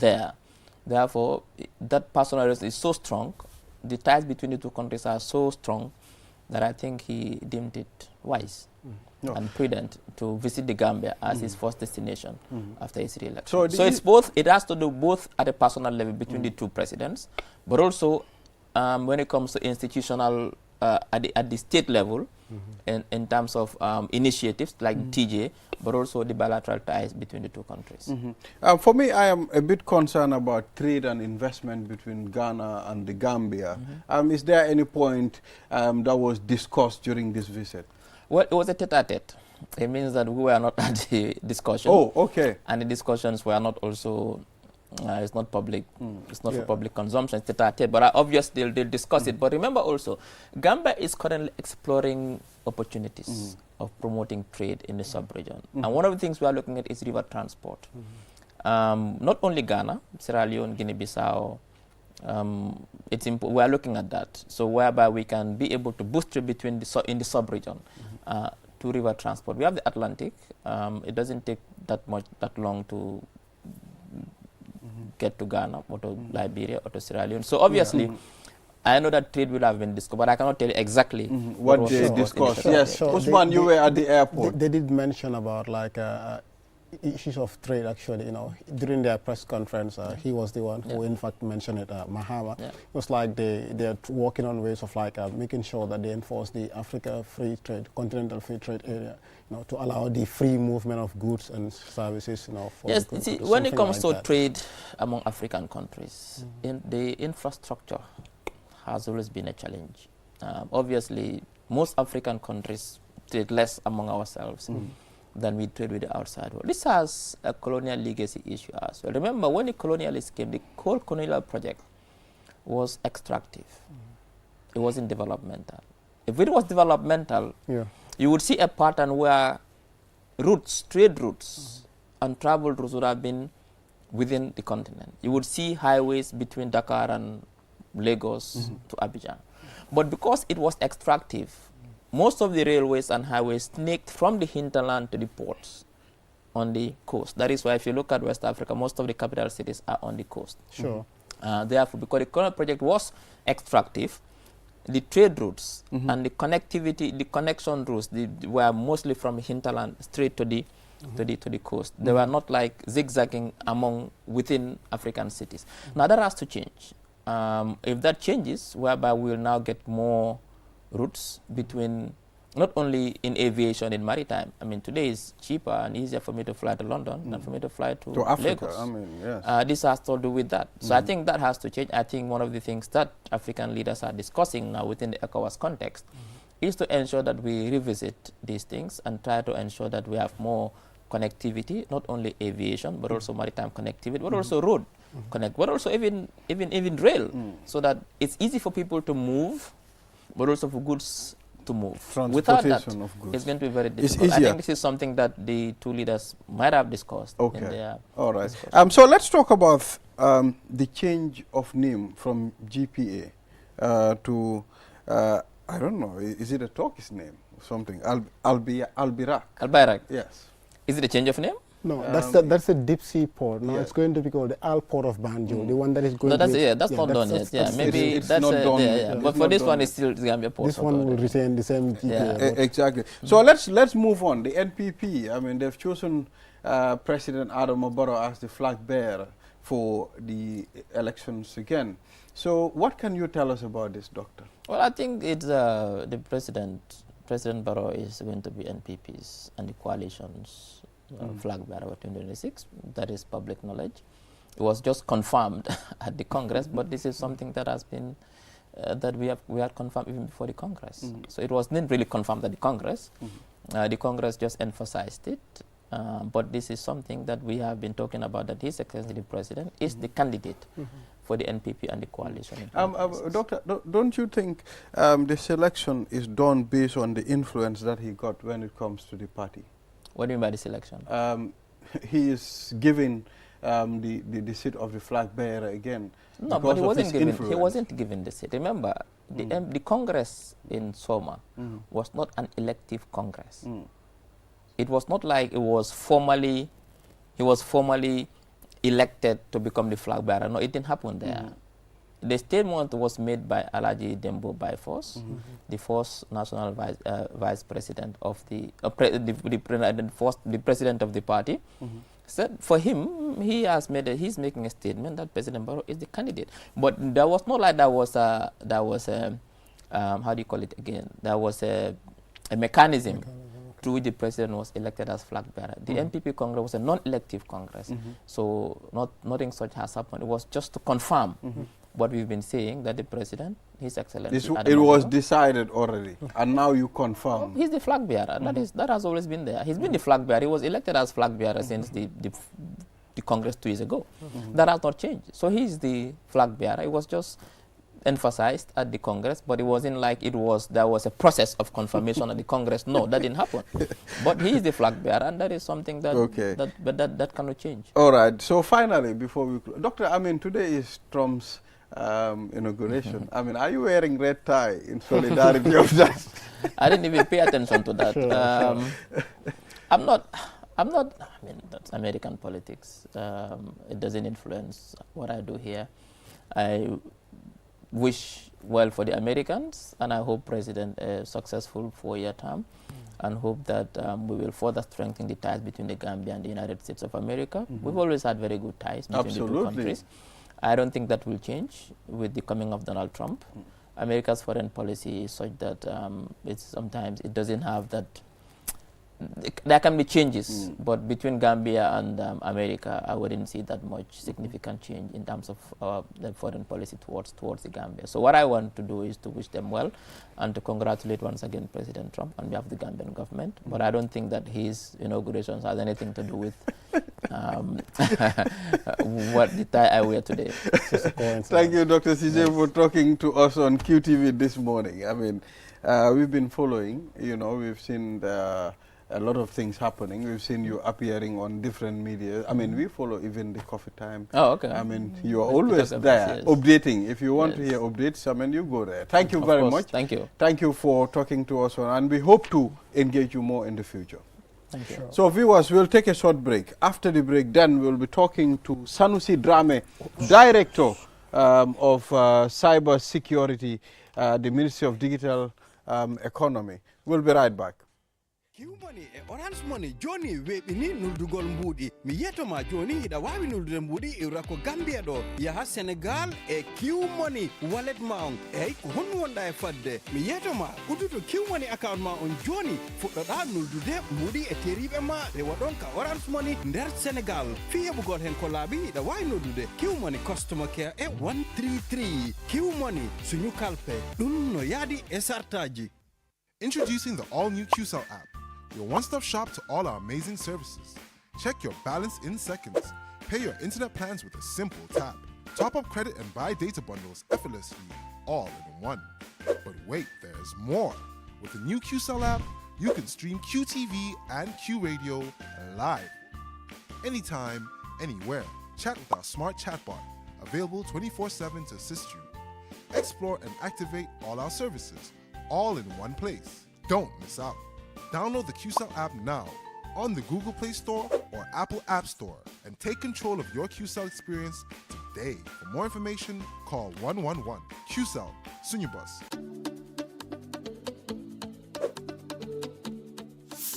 therefore, that personal relationship is so strong, the ties between the two countries are so strong, that I think he deemed it wise and prudent to visit the Gambia as his first destination after his re-election. So it's both, it has to do both at a personal level between the two presidents, but also when it comes to institutional at the state level, in terms of initiatives like TJ, but also the bilateral ties between the two countries. For me, I am a bit concerned about trade and investment between Ghana and the Gambia. Is there any point that was discussed during this visit? Well, it was a tete-a-tete. It means that we were not at the discussion. Oh, okay. And the discussions were not also, it's not public, it's not for public consumption, it's tete-a-tete. But obviously they'll discuss it. But remember also, Gambia is currently exploring opportunities of promoting trade in the sub-region. And one of the things we are looking at is river transport. Not only Ghana, Sierra Leone, Guinea-Bissau, we are looking at that. So whereby we can be able to boost trade between in the sub-region. To river transport. We have the Atlantic. It doesn't take that long to get to Ghana or to Liberia or to Sierra Leone. So obviously, I know that trade will have been discussed, but I cannot tell you exactly what they discussed. Yes, Usman, you were at the airport. They did mention about like issues of trade, actually. You know, during their press conference, he was the one who in fact mentioned it, Mahama. It was like they're working on ways of like making sure that they enforce the Africa free trade, continental free trade area, you know, to allow the free movement of goods and services, you know. For yes, see, when it comes to trade among African countries, the infrastructure has always been a challenge. Obviously, most African countries trade less among ourselves than we trade with the outside world. This has a colonial legacy issue as well. Remember, when the colonialists came, the whole colonial project was extractive. It wasn't developmental. If it was developmental, you would see a pattern where trade routes and travel routes would have been within the continent. You would see highways between Dakar and Lagos to Abidjan. But because it was extractive, most of the railways and highways snaked from the hinterland to the ports on the coast. That is why if you look at West Africa, most of the capital cities are on the coast. Sure. Therefore, because the current project was extractive, the trade routes and the connectivity, the connection routes, were mostly from hinterland straight to the coast. They were not like zigzagging within African cities. Now that has to change. If that changes, whereby we will now get more routes between, not only in aviation, in maritime. I mean, today is cheaper and easier for me to fly to London than for me to fly to Africa. Lagos. I mean, yes. This has to do with that. So I think that has to change. I think one of the things that African leaders are discussing now within the ECOWAS context is to ensure that we revisit these things and try to ensure that we have more connectivity, not only aviation, but also maritime connectivity, but also road connect, but also even rail, so that it's easy for people to move, but also for goods to move. Without that, of goods. it's going to be very difficult. I think this is something that the two leaders might have discussed in their All right. So let's talk about the change of name from GPA to, I don't know, is it a Turkish name or something? Albayrak. Albayrak. Yes. Is it a change of name? No, that's a deep sea port. No, it's going to be called the Al Port of Banjul, the one that is going. No, that's to that's not done yet. Yeah, maybe it's that's not done. But for this one, it's still Gambia Port. This one will retain the same GPA. Exactly. So let's move on. The NPP. I mean, they've chosen President Adama Barrow as the flag bearer for the elections again. So what can you tell us about this, Doctor? Well, I think it's the President Barrow is going to be NPPs and the coalitions. Flag bearer for 2026. That is public knowledge. It was just confirmed at the Congress, but this is something that has been that we had confirmed even before the Congress. So it wasn't really confirmed at the Congress. The Congress just emphasized it, but this is something that we have been talking about, that His Excellency the President is the candidate for the NPP and the coalition. Doctor, don't you think the selection is done based on the influence that he got when it comes to the party? What do you mean by the selection? He is giving the seat of the flag bearer again. No, but he wasn't given. He wasn't given the seat. Remember, the Congress in Soma was not an elective Congress. It was not like it was formally. He was formally elected to become the flag bearer. No, it didn't happen there. The statement was made by Alaji Dembo by force, the first national vice president of the president of the party. Said for him, he's making a statement that President Barrow is the candidate. But there was not like there was a how do you call it again? There was a mechanism through which the president was elected as flag bearer. The NPP Congress was a non-elective Congress, so nothing such has happened. It was just to confirm what we've been saying, that the president, His Excellency, it was decided already, and now you confirm. He's the flag bearer. That has always been there. He's been the flag bearer. He was elected as flag bearer since the Congress 2 years ago. That has not changed. So he's the flag bearer. It was just emphasized at the Congress, but it wasn't like there was a process of confirmation at the Congress. No, that didn't happen. But he is the flag bearer, and that is something that that cannot change. All right. So finally, before we close, Doctor, I mean, today is Trump's inauguration. I mean, are you wearing red tie in solidarity of that? I didn't even pay attention to that. Sure. I'm not. I mean, that's American politics. It doesn't influence what I do here. I wish well for the Americans, and I hope President a successful 4-year term, and hope that we will further strengthen the ties between the Gambia and the United States of America. We've always had very good ties between the two countries. I don't think that will change with the coming of Donald Trump. America's foreign policy is such that sometimes it doesn't have that. There can be changes, but between Gambia and America, I wouldn't see that much significant change in terms of the foreign policy towards the Gambia. So what I want to do is to wish them well and to congratulate once again President Trump on behalf of the Gambian government. But I don't think that his inauguration has anything to do with what the tie I wear today. Thank you, Dr. CJ, for talking to us on QTV this morning. I mean, we've been following, we've seen a lot of things happening. We've seen you appearing on different media. I mean, we follow even the Coffee Time. Oh, okay. I mean, you are always there, updating. If you want to hear updates, I mean, you go there. Thank you very much. Thank you. Thank you for talking to us, and we hope to engage you more in the future. Thank you. Sure. So, viewers, we'll take a short break. After the break, then we'll be talking to Sanusi Drame, Director of Cyber Security, the Ministry of Digital Economy. We'll be right back. Q-Money e Orange Money joni weɓini nuldugol mbuɗi mi yetoma joni hiɗa wawi nuldude mbuɗi iwra ko Gambia ɗo yaha Sénégal e Q-Money wallet ma on eyyi ko honno wonɗa e fadde mi yetoma udduto Q-Money account ma on joni fuɗɗoɗa nuldude mbuɗi e teriɓe ma rewa ɗon ka Orange Money nder Sénégal fi heɓugol hen ko laaɓi hiɗa wawi noddude Q-Money customer care e 133 Q-Money suñu kalpe ɗum no yaadi e sartaji. Introducing the all-new QCell app, your one-stop shop to all our amazing services. Check your balance in seconds. Pay your internet plans with a simple tap. Top up credit and buy data bundles effortlessly, all in one. But wait, there's more. With the new QCell app, you can stream QTV and QRadio live. Anytime, anywhere. Chat with our smart chatbot, available 24/7 to assist you. Explore and activate all our services, all in one place. Don't miss out. Download the QCell app now on the Google Play Store or Apple App Store and take control of your QCell experience today. For more information, call 111. QCell, Sunyabus.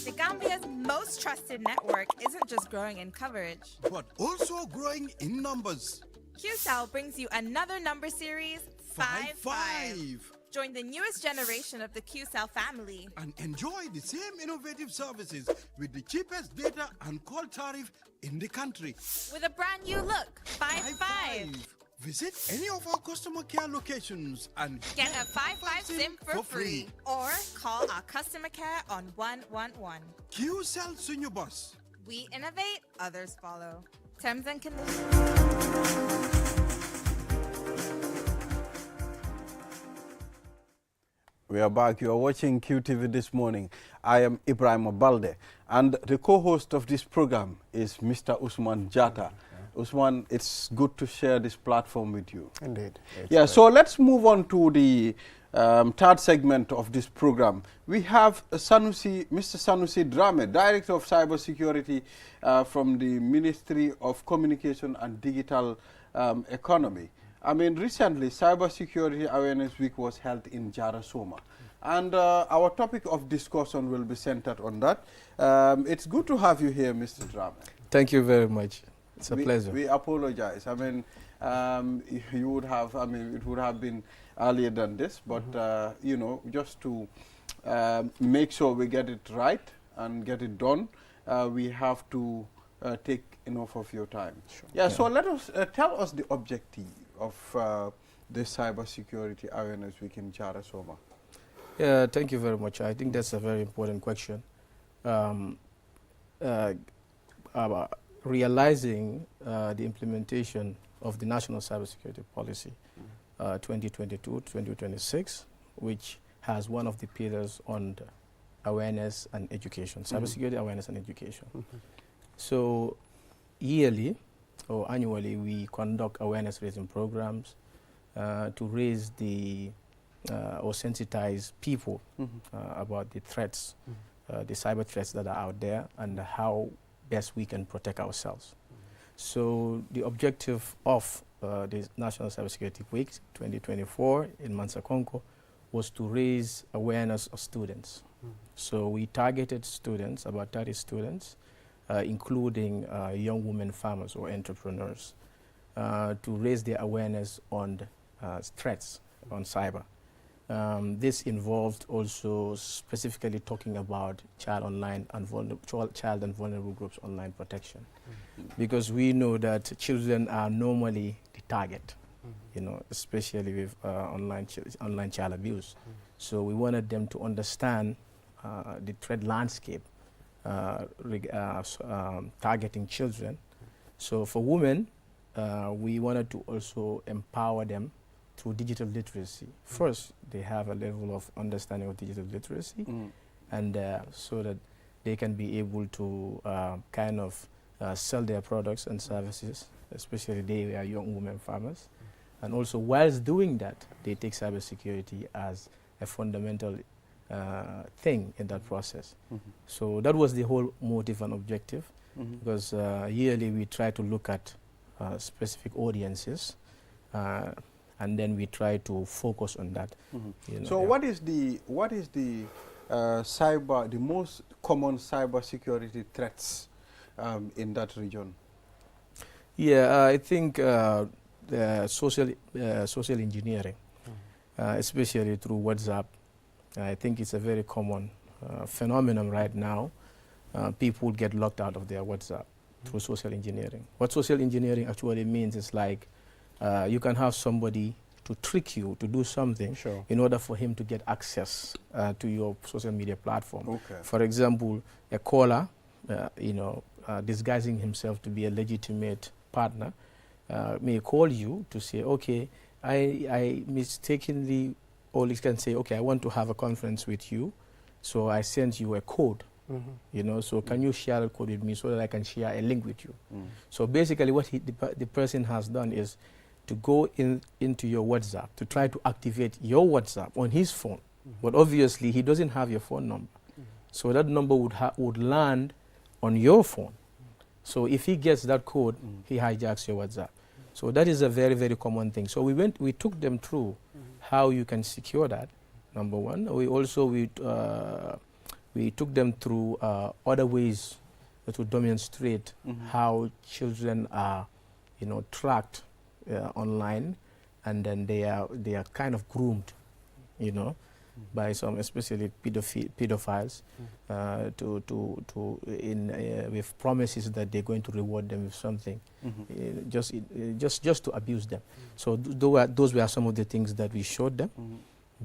The Gambia's most trusted network isn't just growing in coverage, but also growing in numbers. QCell brings you another number series, 5-5. Join the newest generation of the QCell family and enjoy the same innovative services with the cheapest data and call tariff in the country. With a brand new look, 5-5. Visit any of our customer care locations and get a 5-5 SIM for free. Or call our customer care on 111. QCell Senior Bus. We innovate, others follow. Terms and conditions. We are back. You are watching QTV this morning. I am Ibrahim Abalde, and the co-host of this program is Mr. Usman Jata. Usman, it's good to share this platform with you. Indeed. Yeah, so let's move on to the third segment of this program. We have Mr. Sanusi Drame, Director of Cybersecurity from the Ministry of Communication and Digital Economy. I mean, recently, Cybersecurity Awareness Week was held in Jarasoma. And our topic of discussion will be centered on that. It's good to have you here, Mr. Drame. Thank you very much. It's a pleasure. We apologize. I mean, you would have, I mean, it would have been earlier than this, but, you know, just to make sure we get it right and get it done, we have to take enough of your time. Sure. Yeah, so let us, tell us the objective of the Cybersecurity Awareness Week in Jara Soma. Yeah, thank you very much. I think that's a very important question. Realizing the implementation of the National Cybersecurity Policy 2022-2026, which has one of the pillars on the awareness and education, cybersecurity awareness and education. So yearly or annually, we conduct awareness raising programs to raise the or sensitize people about the threats, the cyber threats that are out there, and how best we can protect ourselves. So the objective of the National Cybersecurity Week 2024 in Mansakonko was to raise awareness of students. So we targeted students, about 30 students, including young women farmers or entrepreneurs, to raise their awareness on threats on cyber. This involved also specifically talking about child and vulnerable groups online protection, because we know that children are normally the target, you know, especially with online child abuse. So we wanted them to understand the threat landscape targeting children. So for women, we wanted to also empower them through digital literacy. First, they have a level of understanding of digital literacy, and so that they can be able to kind of sell their products and services, especially they are young women farmers. And also, whilst doing that, they take cybersecurity as a fundamental thing in that process. So that was the whole motive and objective, because yearly we try to look at specific audiences, and then we try to focus on that. You know, so what is the most common cybersecurity threats in that region? Yeah, I think social engineering, especially through WhatsApp. I think it's a very common phenomenon right now. People get locked out of their WhatsApp through social engineering. What social engineering actually means is like you can have somebody to trick you to do something in order for him to get access to your social media platform. For example, a caller, disguising himself to be a legitimate partner, may call you to say, okay, I mistakenly, or you can say, okay, I want to have a conference with you, so I sent you a code. So can you share a code with me so that I can share a link with you? So basically what the person has done is to go into your WhatsApp to try to activate your WhatsApp on his phone. But obviously he doesn't have your phone number. So that number would land on your phone. So if he gets that code, he hijacks your WhatsApp. So that is a very, very common thing. So we took them through how you can secure that, number one. We also, we took them through other ways to demonstrate how children are, tracked online, and then they are kind of groomed, by some, especially pedophiles, with promises that they're going to reward them with something, just to abuse them. So those were some of the things that we showed them,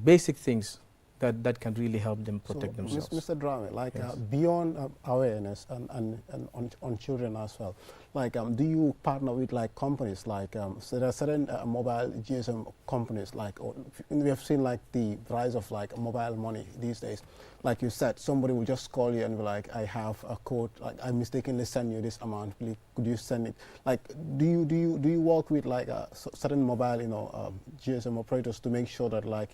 basic things that can really help them protect themselves. Mr. Drame, like beyond awareness and on children as well, like do you partner with like companies like so there are certain mobile GSM companies, like we have seen like the rise of like mobile money these days. Like you said, somebody will just call you and be like, I have a code, like I mistakenly send you this amount, please could you send it? Like do you work with like certain mobile GSM operators to make sure that like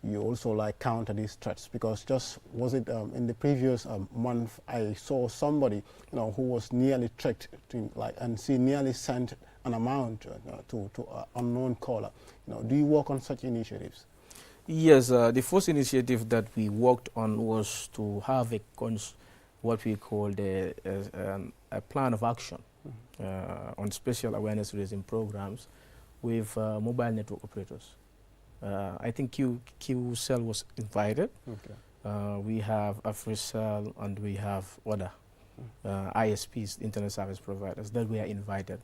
you also like counter these threats? Because just was it in the previous month I saw somebody who was nearly tricked to and she nearly sent an amount to an unknown caller. Do you work on such initiatives? Yes, the first initiative that we worked on was to have what we called a plan of action on special awareness raising programs with mobile network operators. I think QCell was invited. Okay. We have AfriCell and we have other ISPs, internet service providers, that we are invited.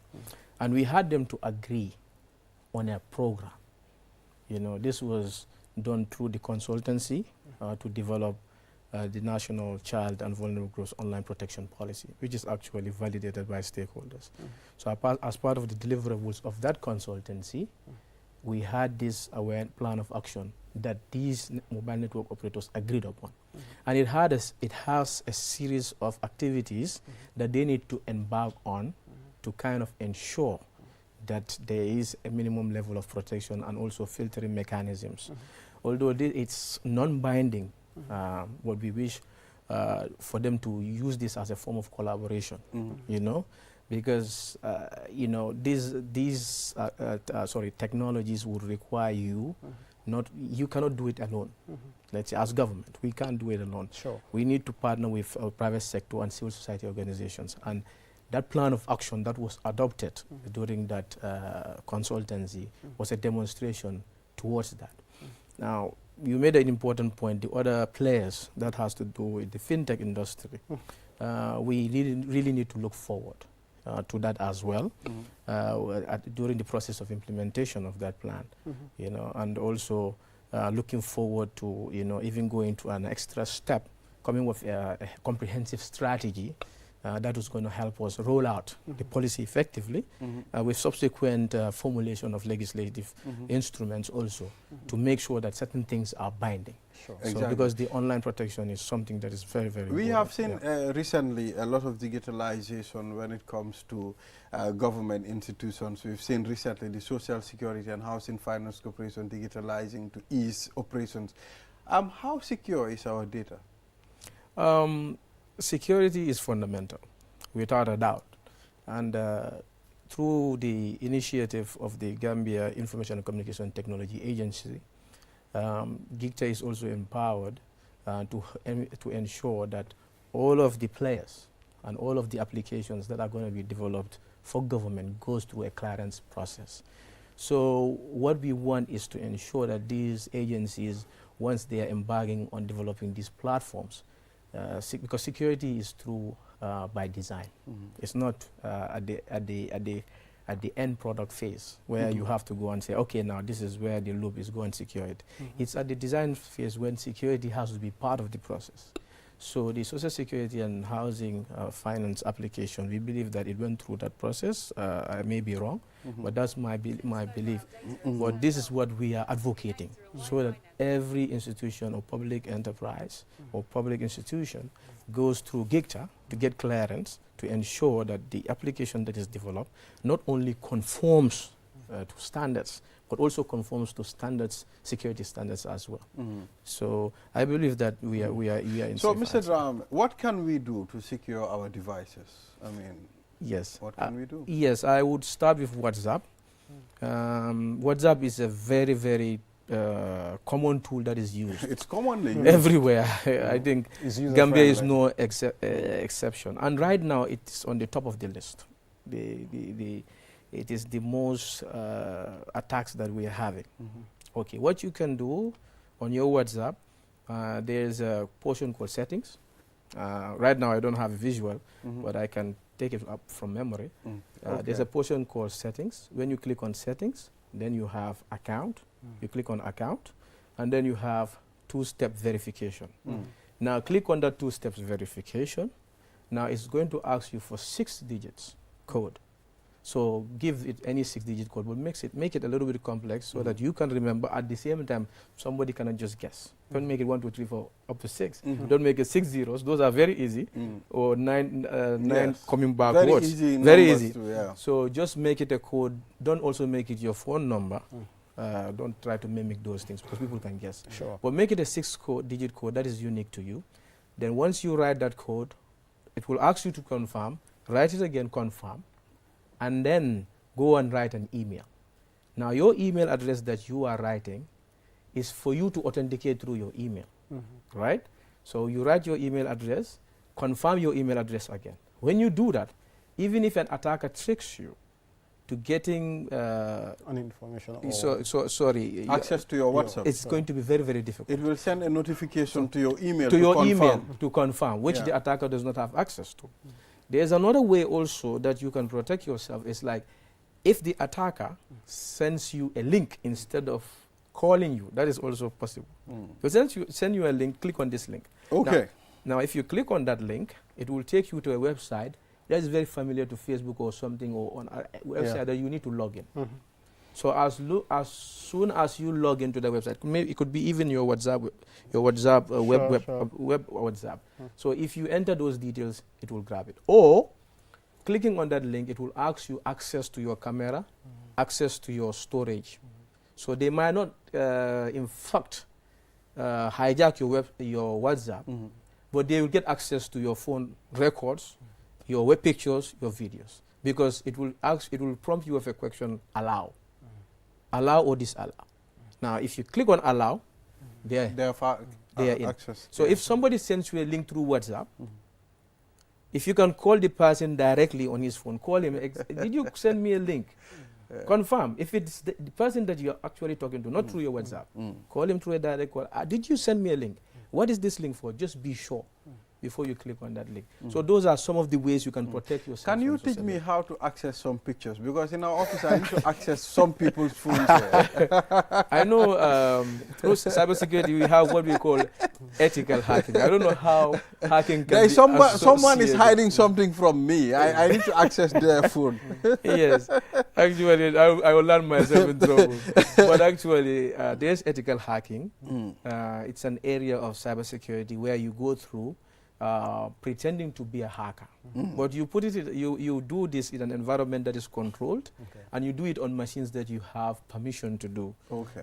And we had them to agree on a program. You know, this was done through the consultancy to develop the National Child and Vulnerable Groups Online Protection Policy, which is actually validated by stakeholders. So as part of the deliverables of that consultancy, we had this plan of action that these mobile network operators agreed upon. And it has a series of activities that they need to embark on to kind of ensure that there is a minimum level of protection and also filtering mechanisms. Although it's non-binding, what we wish for them to use this as a form of collaboration, you know, because you know these technologies would require you you cannot do it alone. Let's say as government, we can't do it alone. Sure. We need to partner with private sector and civil society organizations, and that plan of action that was adopted during that consultancy was a demonstration towards that. Now, you made an important point, the other players that has to do with the fintech industry. We really need to look forward to that as well during the process of implementation of that plan, you know, and also looking forward to, you know, even going to an extra step, coming with a comprehensive strategy that was going to help us roll out the policy effectively with subsequent formulation of legislative instruments also to make sure that certain things are binding. Sure. So Exactly. because the online protection is something that is very, very We important. have seen recently a lot of digitalization when it comes to government institutions. We've seen recently the Social Security and Housing Finance Corporation digitalizing to ease operations. How secure is our data? Security is fundamental, without a doubt. And through the initiative of the Gambia Information and Communication Technology Agency, GICTA is also empowered to ensure that all of the players and all of the applications that are going to be developed for government goes through a clearance process. So what we want is to ensure that these agencies, once they are embarking on developing these platforms, because security is through by design. It's not at the end product phase where you have to go and say, okay, now this is where the loop is going to secure it. It's at the design phase when security has to be part of the process. So the Social Security and Housing Finance application, we believe that it went through that process. I may be wrong, but that's my belief. But this is what we are advocating, so that every institution or public enterprise or public institution goes through GICTA to get clearance to ensure that the application that is developed not only conforms to standards, but also conforms to standards, security standards as well. So I believe that we are in. So, safe Mr. hands. Dram, what can we do to secure our devices? I mean, Yes. what can we do? Yes, I would start with WhatsApp. WhatsApp is a very, very common tool that is used. It's commonly used. Everywhere. I think Gambia is user-friendly. no exception. And right now, it's on the top of the list. It is the most attacks that we are having. Okay, what you can do on your WhatsApp, there's a portion called settings. Right now, I don't have a visual, but I can take it up from memory. There's a portion called settings. When you click on settings, then you have account. You click on account, and then you have two-step verification. Now, click on that two-step verification. Now, it's going to ask you for 6 digits code. So give it any 6-digit code, but make it a little bit complex so that you can remember. At the same time, somebody cannot just guess. Don't make it 1, 2, 3, 4 up to 6. Don't make it 6 zeros. Those are very easy. Or nine coming backwards. Very easy. So just make it a code. Don't also make it your phone number. Don't try to mimic those things because people can guess. Sure. But make it a 6-digit code that is unique to you. Then once you write that code, it will ask you to confirm. Write it again, confirm. And then go and write an email. Now, your email address that you are writing is for you to authenticate through your email, right? So you write your email address, confirm your email address again. When you do that, even if an attacker tricks you to getting an information sorry, access to your WhatsApp, it's going to be very, very difficult. It will send a notification to your email to confirm, which the attacker does not have access to. There's another way also that you can protect yourself. It's like if the attacker sends you a link instead of calling you, that is also possible. So send you a link, click on this link. Okay. Now, if you click on that link, it will take you to a website that is very familiar to Facebook or something, or on a website that you need to log in. So as soon as you log into the website, maybe it could be even your WhatsApp, web WhatsApp. So if you enter those details, it will grab it. Or clicking on that link, it will ask you access to your camera, access to your storage. So they might not, in fact, hijack your WhatsApp, but they will get access to your phone records, your web pictures, your videos, because it will prompt you with a question: allow or disallow. Now, if you click on allow, they are in. Access. So if somebody sends you a link through WhatsApp, if you can call the person directly on his phone, call him. Did you send me a link? Confirm. If it's the person that you're actually talking to, not through your WhatsApp, call him through a direct call. Did you send me a link? What is this link for? Just be sure before you click on that link. So those are some of the ways you can protect yourself. Can you teach me how to access some pictures? Because in our office, I need to access some people's phones. I know through cybersecurity, we have what we call ethical hacking. I don't know how hacking can be someone is hiding something from me. I need to access their phone. Yes. Actually, I will land myself in trouble. But actually, there's ethical hacking. It's an area of cybersecurity where you go through pretending to be a hacker. But you put it, you do this in an environment that is controlled, and you do it on machines that you have permission to do.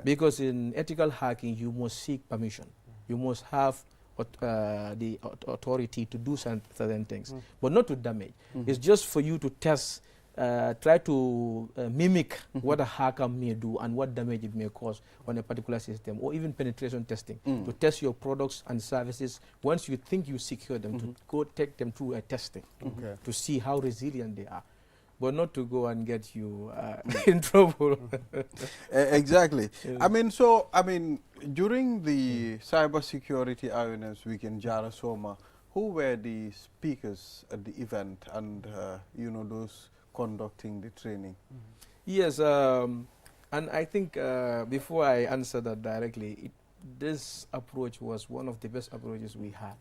Because in ethical hacking, you must seek permission. You must have the authority to do certain things, but not to damage. It's just for you to test, try to mimic what a hacker may do and what damage it may cause on a particular system, or even penetration testing, to test your products and services. Once you think you secure them, to go take them through a testing to see how resilient they are, but not to go and get you in trouble. Exactly. I mean, during the Cybersecurity Awareness Week in Jara Soma, who were the speakers at the event and, those conducting the training? Yes, and I think before I answer that directly, this approach was one of the best approaches we had,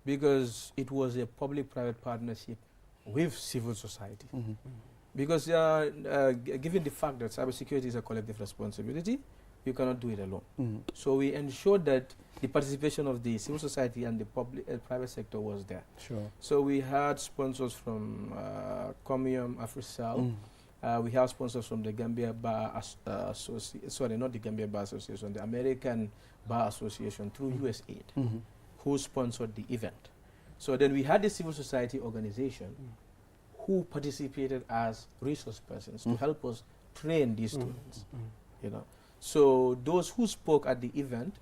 because it was a public-private partnership with civil society. Because given the fact that cybersecurity is a collective responsibility, you cannot do it alone. So we ensured that the participation of the civil society and the private sector was there. So we had sponsors from Comium, Africell. We have sponsors from the Gambia Bar Association, not the Gambia Bar Association, the American Bar Association through USAID, who sponsored the event. So then we had the civil society organization who participated as resource persons to help us train these students. So those who spoke at the event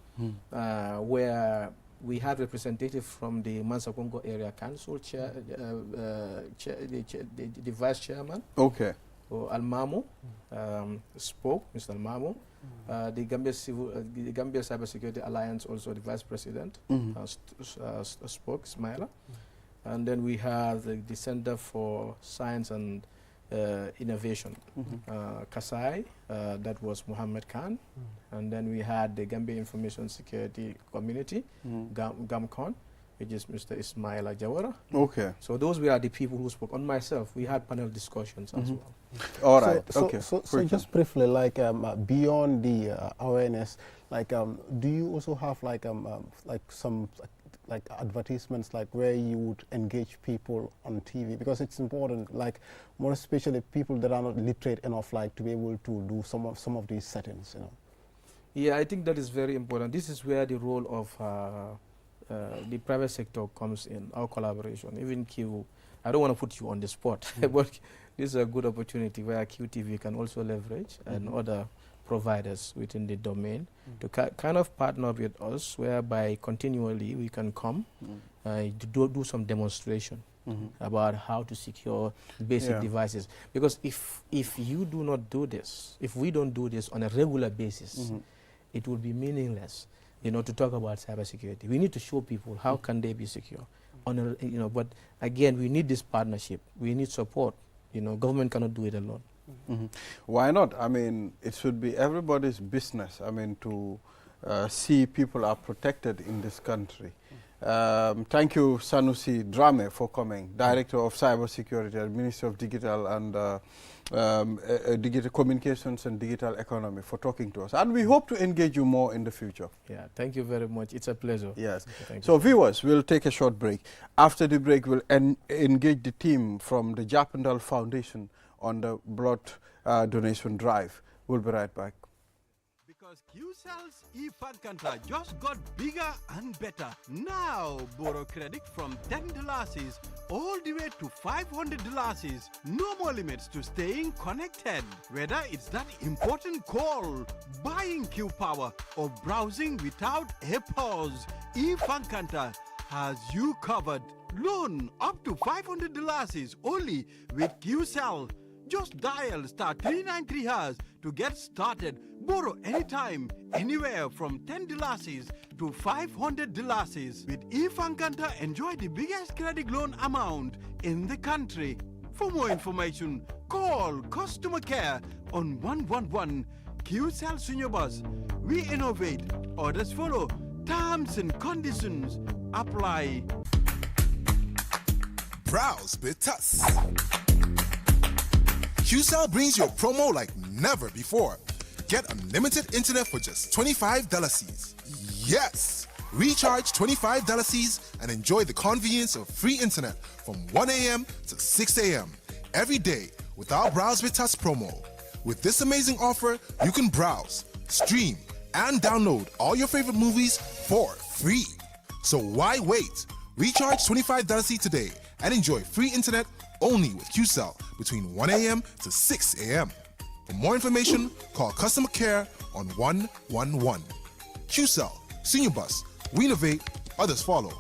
were, we had representatives from the Mansa Congo Area Council chair, the vice chairman. Almamo spoke, Mr. Almamo. The Gambia Cybersecurity Alliance, also the vice president, spoke, Smaila. And then we have the Center for Science and Innovation, Kasai, that was Muhammad Khan. And then we had the Gambia Information Security Community, GAMCON, which is Mr. Ismaila Jawara. So those were the people who spoke. On myself, we had panel discussions as well. All right. So just briefly, like beyond the awareness, like do you also have like some like advertisements, like where you would engage people on TV? Because it's important, like more especially people that are not literate enough, like to be able to do some of these settings. Yeah, I think that is very important. This is where the role of the private sector comes in, our collaboration. Even Q, I don't want to put you on the spot, but this is a good opportunity where QTV can also leverage and other providers within the domain to kind of partner with us, whereby continually we can come to do some demonstration about how to secure basic devices. Because if you do not do this, if we don't do this on a regular basis, it will be meaningless, you know, to talk about cybersecurity. We need to show people how can they be secure. But again, we need this partnership. We need support. You know, government cannot do it alone. Why not? I mean, it should be everybody's business. I mean, to see people are protected in this country. Thank you, Sanusi Drame, for coming, Director of Cybersecurity at Ministry of Digital and Digital Communications and Digital Economy, for talking to us. And we hope to engage you more in the future. Yeah, thank you very much. It's a pleasure. Yes. So viewers, we'll take a short break. After the break, we'll engage the team from the Japandal Foundation on the blood donation drive. We'll be right back. Because QCell's e-Fankanta just got bigger and better. Now, borrow credit from $10 all the way to $500. No more limits to staying connected. Whether it's that important call, buying Q Power, or browsing without a pause, e-Fankanta has you covered. Loan up to $500 only with QCell. Just dial *393# to get started. Borrow anytime, anywhere from $10 to $500. With eFankanta, enjoy the biggest credit loan amount in the country. For more information, call customer care on 111 QCell Senior Bus. We innovate. Orders follow. Terms and conditions apply. Browse with us. QCell brings you a promo like never before. Get unlimited internet for just $25. Yes! Recharge $25 and enjoy the convenience of free internet from 1 a.m. to 6 a.m. every day with our Browse with Us promo. With this amazing offer, you can browse, stream, and download all your favorite movies for free. So why wait? Recharge $25 today and enjoy free internet only with QCell between 1 a.m. to 6 a.m. For more information, call customer care on 111. QCell, Senior Bus, we innovate, others follow.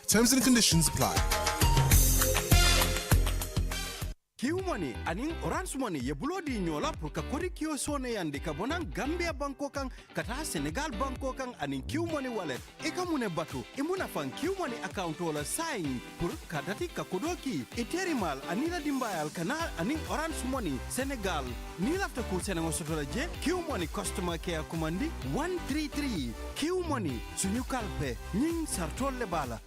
Terms and conditions apply. Q-Money aning Orange Money ye bulo di nyola pour ka kori kio sone yandi ka bonang Gambia banko kang kata Senegal banko kang aning Q-Money wallet eka mune batu imuna fan Q-Money account wala sign pour kadati ka kodoki eterimal anila dimbayal kana aning Orange Money Senegal ni lafta ku Senegal sotola je Q-Money customer care kumandi 133 Q-Money sunyu kalpe nying sartol le bala.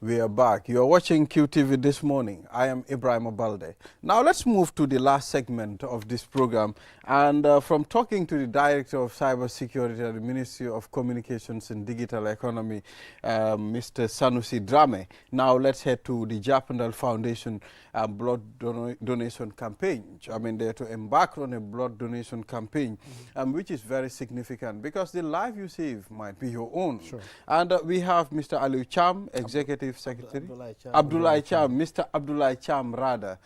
We are back. You are watching QTV this morning. I am Ibrahim Obalde. Now let's move to the last segment of this program. And from talking to the Director of Cybersecurity at the Ministry of Communications and Digital Economy, Mr. Sanusi Drame, now let's head to the Japandal Foundation blood donation campaign. I mean, they're to embark on a blood donation campaign, which is very significant because the life you save might be your own. Sure. And we have Mr. Aliu Cham, Executive Secretary. Abdullah Cham, Mr. Abdullah Cham, rather,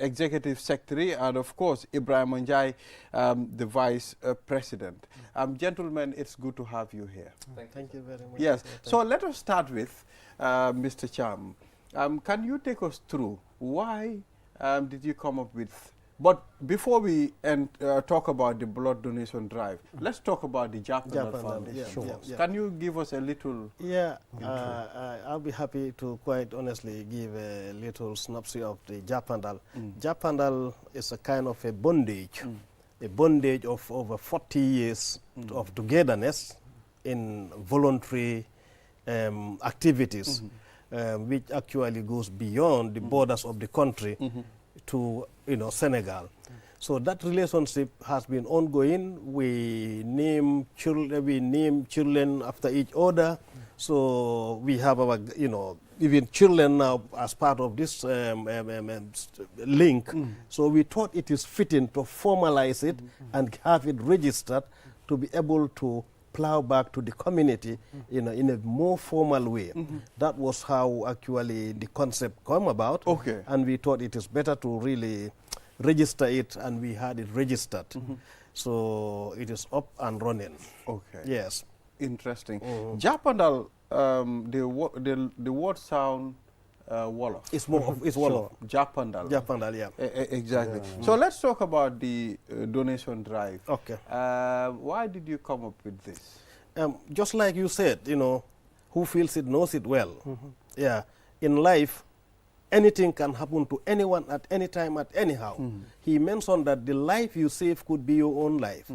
Executive Secretary, and of course, Ibrahim Njai, the Vice President. Gentlemen, it's good to have you here. Thank you very much. Yes. So let us start with Mr. Cham. Can you take us through why did you come up with? But before we talk about the blood donation drive, let's talk about the Japandal Foundation. Yeah, sure. Yeah. Can you give us a little? Yeah, I'll be happy to quite honestly give a little synopsis of the Japandal. Japandal is a kind of a bondage of over 40 years of togetherness in voluntary activities, which actually goes beyond the borders of the country to Senegal. So that relationship has been ongoing. We name children after each other. So we have our even children now as part of this link. So we thought it is fitting to formalize it and have it registered to be able to plow back to the community in a more formal way. That was how actually the concept came about. Okay. And we thought it is better to really register it, and we had it registered. So it is up and running. Okay. Yes. Interesting. Japandal, the word sound Wolof. It's more of, it's Wolof. Japandal. Japandal, yeah. Exactly. So let's talk about the donation drive. Okay. Why did you come up with this? Just like you said, you know, who feels it knows it well. Yeah. In life, anything can happen to anyone at any time, at anyhow. He mentioned that the life you save could be your own life.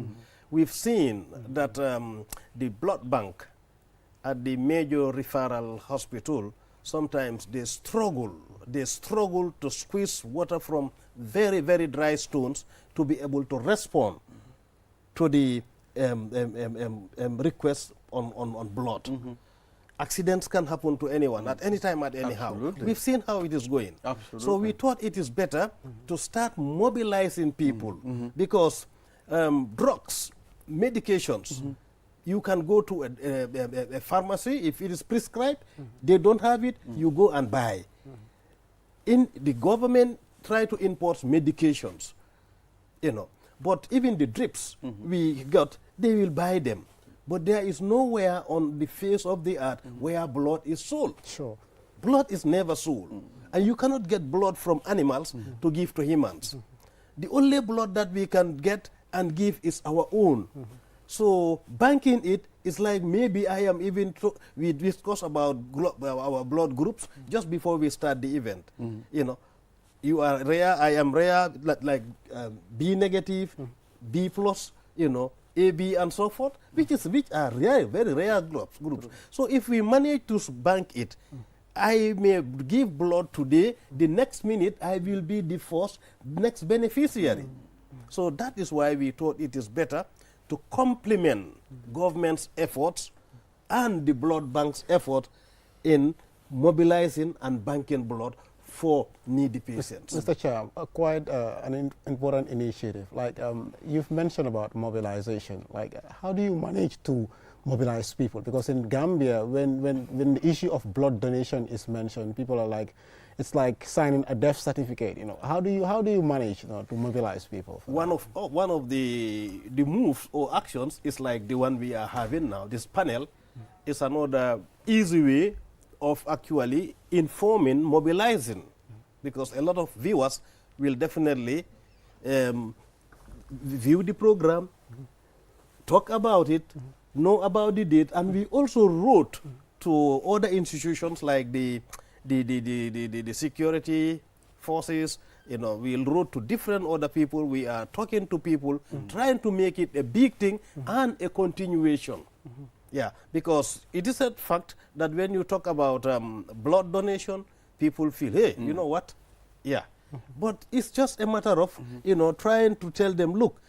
We've seen that the blood bank at the major referral hospital, sometimes they struggle to squeeze water from very, very dry stones to be able to respond to the request on blood. Accidents can happen to anyone at any time, at anyhow. We've seen how it is going. Absolutely. So we thought it is better to start mobilizing people because drugs, medications, you can go to a pharmacy. If it is prescribed, they don't have it, you go and buy. In the government try to import medications, you know, but even the drips we got, they will buy them. But there is nowhere on the face of the earth where blood is sold. Sure. Blood is never sold. And you cannot get blood from animals to give to humans. The only blood that we can get and give is our own. So banking it is like maybe I am even, we discuss about our blood groups just before we start the event. You know, you are rare, I am rare, like B negative, B plus, you know, AB and so forth, which are rare, very rare groups. So if we manage to bank it, I may give blood today, the next minute I will be the first next beneficiary. So that is why we thought it is better to complement government's efforts and the blood bank's effort in mobilizing and banking blood for needy patients. Mr. Chair, quite an important initiative. Like you've mentioned about mobilization. Like how do you manage to mobilize people? Because in Gambia, when the issue of blood donation is mentioned, people are like, it's like signing a death certificate. You know, how do you manage, you know, to mobilize people? One of the moves or actions is like the one we are having now. This panel is another easy way of actually informing, mobilizing, because a lot of viewers will definitely view the program, talk about it, know about the date, and we also wrote to other institutions like the security forces. You know, we wrote to different other people. We are talking to people, trying to make it a big thing and a continuation. Yeah, because it is a fact that when you talk about blood donation, people feel, hey, you know what? Yeah. But it's just a matter of, you know, trying to tell them, look,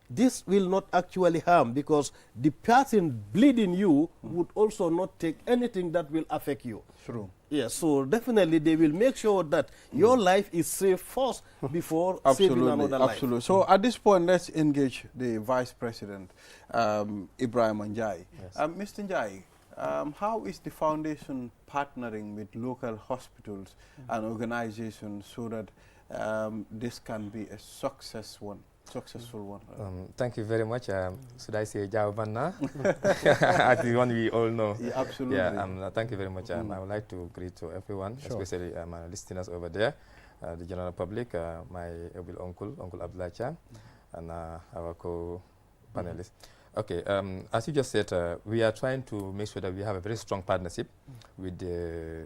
this will not actually harm, because the person bleeding you would also not take anything that will affect you. True. Yeah, so definitely they will make sure that your life is safe first before saving another life. Absolutely. So at this point, let's engage the Vice President, Ibrahim Njai. Yes. Mr. Njai, how is the foundation partnering with local hospitals and organizations so that this can be a successful one? Thank you very much. Should I say Jawabanna? As the one we all know. Yeah, absolutely. Yeah, thank you very much. I would like to greet to everyone, especially my listeners over there, the general public, my able Uncle Abdullah Chan, and our co-panelists. Okay, as you just said, we are trying to make sure that we have a very strong partnership with the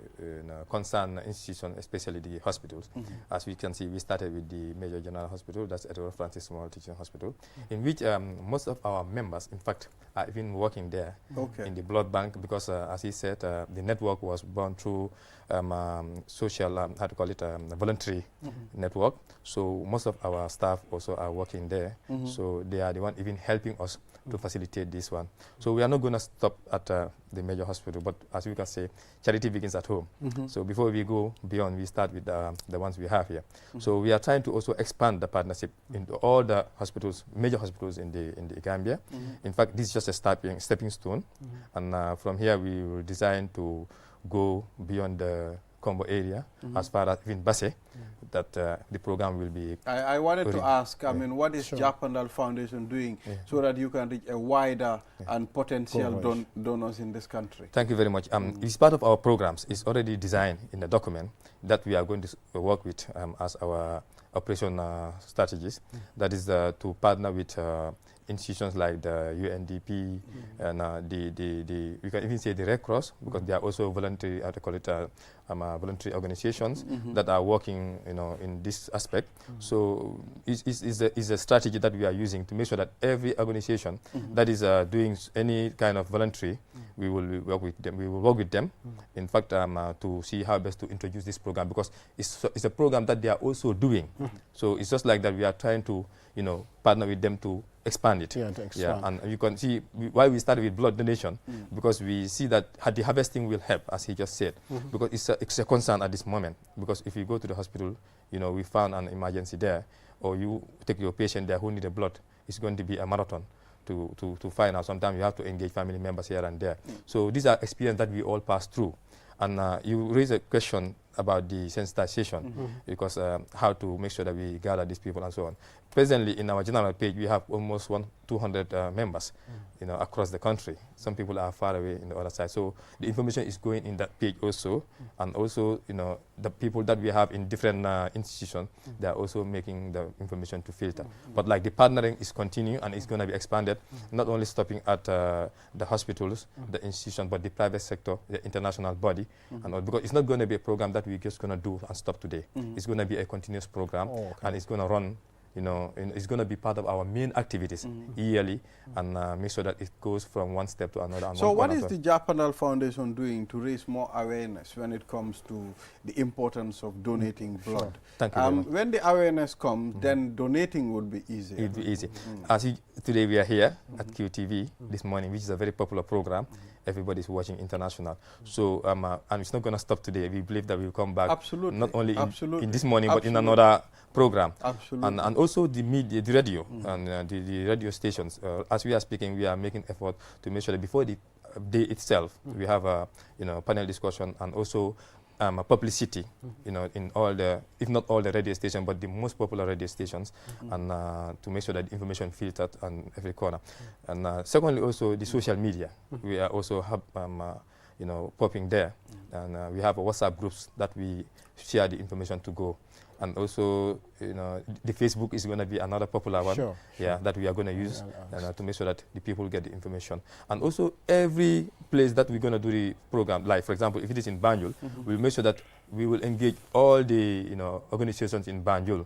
concerned institutions, especially the hospitals. As we can see, we started with the Major General Hospital, that's Edward Francis Small Teaching Hospital, in which most of our members, in fact, are even working there in the blood bank, because as he said, the network was born through social, how to call it, voluntary network. So most of our staff also are working there. So they are the one even helping us to facilitate this one. So we are not going to stop at the major hospital, but as we can say, charity begins at home. So before we go beyond, we start with the ones we have here. So we are trying to also expand the partnership into all the hospitals, major hospitals in the Gambia. In fact, this is just a stepping stone, and from here we will design to go beyond the Combo area, as far as even Basse, that the program will be. I wanted to ask, I mean, what is Japandal Foundation doing so that you can reach a wider and potential donors in this country? Thank you very much. It's part of our programs. It's already designed in the document that we are going to work with as our operation strategies. That is to partner with institutions like the UNDP and we can even say the Red Cross, because they are also voluntary, how to call it, voluntary organizations that are working, in this aspect. So it's a strategy that we are using to make sure that every organization that is doing any kind of voluntary, we will work with them. We will work with them. In fact, to see how best to introduce this program, because it's a program that they are also doing. So it's just like that we are trying to, partner with them to expand it. And you can see why we started with blood donation, because we see that the harvesting will help, as he just said, because it's a concern at this moment. Because if you go to the hospital, we found an emergency there, or you take your patient there who need a blood, it's going to be a marathon to find out. Sometimes you have to engage family members here and there. So these are experiences that we all pass through. And you raise a question about the sensitization, because how to make sure that we gather these people and so on. Presently, in our general page, we have almost 200 members, across the country. Some people are far away in the other side. So the information is going in that page also. And also, the people that we have in different institutions, they are also making the information to filter. But like the partnering is continuing and it's going to be expanded, not only stopping at the hospitals, the institution, but the private sector, the international body, and all, because it's not going to be a program that we're just going to do and stop today. It's going to be a continuous program, and it's going to run, it's going to be part of our main activities yearly, and make sure that it goes from one step to another. So what is the Japandal Foundation doing to raise more awareness when it comes to the importance of donating blood? Thank you very much. When the awareness comes, then donating would be easy. It would be easy. Today we are here at QTV this morning, which is a very popular program. Everybody is watching international. So, and it's not going to stop today. We believe that we'll come back not only in this morning, but in another program. And also the media, the radio, and the radio stations. As we are speaking, we are making effort to make sure that before the day itself, we have a panel discussion and also publicity, in all the, if not all the radio stations, but the most popular radio stations, and to make sure that information filtered on every corner. And secondly, also the social media. We are also popping there, and we have a WhatsApp groups that we share the information to go. And also, the Facebook is going to be another popular one, that we are going to use to make sure that the people get the information. And also, every place that we're going to do the program, like for example, if it is in Banjul, we'll make sure that we will engage all the organizations in Banjul,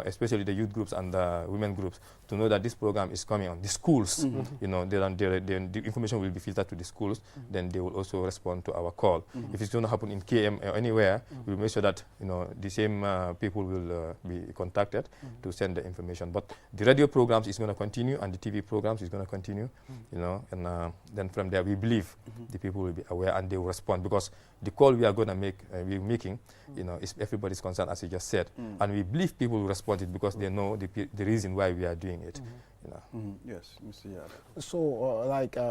especially the youth groups and the women groups, to know that this program is coming on. The schools, the information will be filtered to the schools, then they will also respond to our call. If it's going to happen in KM or anywhere, we'll make sure that the same people will be contacted to send the information. But the radio programs is going to continue, and the TV programs is going to continue, and then from there we believe the people will be aware and they will respond, because the call we are going to make, we're making, is everybody's concerned, as you just said, and we believe people will respond it because they know the reason why we are doing it. Yes, Mr. Yad. So,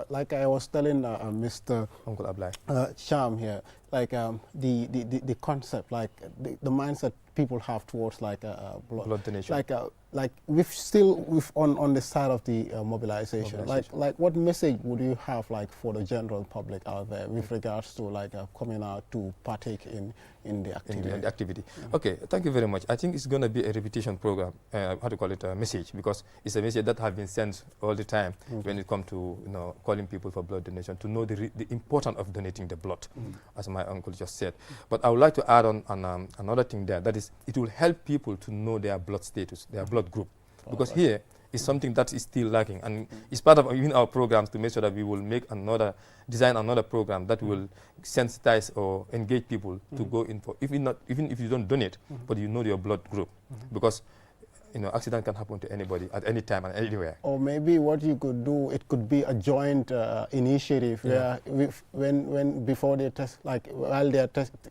like I was telling Mr. Uncle Ablai, Sham here, like the concept, like the mindset people have towards blood donation, like we've on the side of the mobilization. Like what message would you have for the general public out there with regards to coming out to partake in the activity? In the activity. Okay, thank you very much. I think it's going to be a repetition program, how to call it, a message, because it's a message that has been sent all the time when it comes to calling people for blood donation, to know the importance of donating the blood, as my uncle just said. But I would like to add on another thing there, that is, it will help people to know their blood status, their blood group, because here is something that is still lacking, and it's part of even our programs to make sure that we will design another program that will sensitize or engage people to go in for, even if you don't donate, but you know your blood group, because accident can happen to anybody at any time and anywhere. Or maybe what you could do, it could be a joint initiative where when before they test, while they are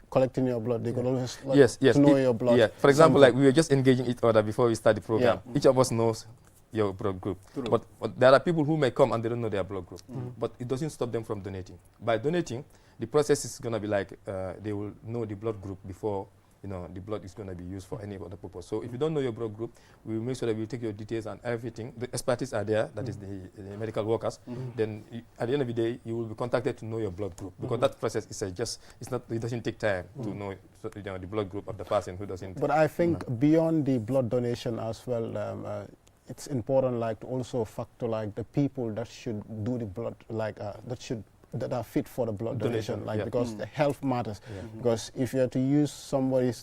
collecting your blood, they could always know your blood. Yeah. For example, we were just engaging each other before we start the program. Each of us knows your blood group. But there are people who may come and they don't know their blood group. But it doesn't stop them from donating. By donating, the process is going to be like they will know the blood group before the blood is going to be used for any other purpose. So if you don't know your blood group, we will make sure that we take your details and everything. The expertise are there, that is the medical workers. Then at the end of the day, you will be contacted to know your blood group, because that process is it doesn't take time to know the blood group of the person who doesn't. But I think beyond the blood donation as well, it's important to also factor the people that should do the blood, that are fit for the blood donation, because the health matters. Because if you have to use somebody's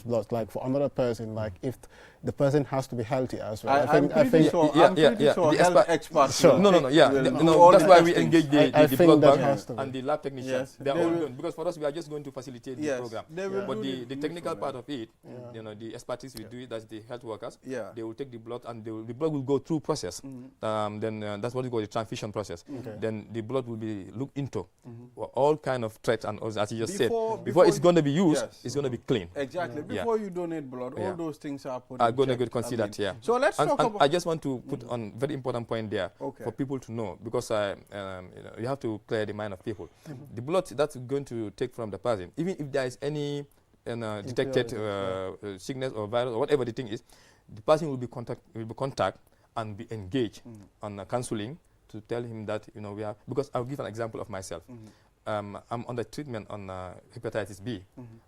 blood, for another person, if the person has to be healthy as well. I'm pretty sure health experts. That's why we engage the blood bank and the lab technicians. They are all going, because for us we are just going to facilitate the program. But the technical part of it, the expertise we do it, that's the health workers. They will take the blood and the blood will go through process. Then that's what we call the transfusion process. Then the blood will be looked into all kind of threats, and as you just said, before it's going to be used, it's going to be clean. Exactly. Before you donate blood, all those things are put are going to get considered. So let's talk about. I just want to put on very important point there for people to know, because you have to clear the mind of people. The blood that's going to take from the person, even if there is any detected sickness or virus or whatever the thing is, the person will be contact and be engaged on counseling to tell him that we have. Because I'll give an example of myself. I'm under treatment on hepatitis B.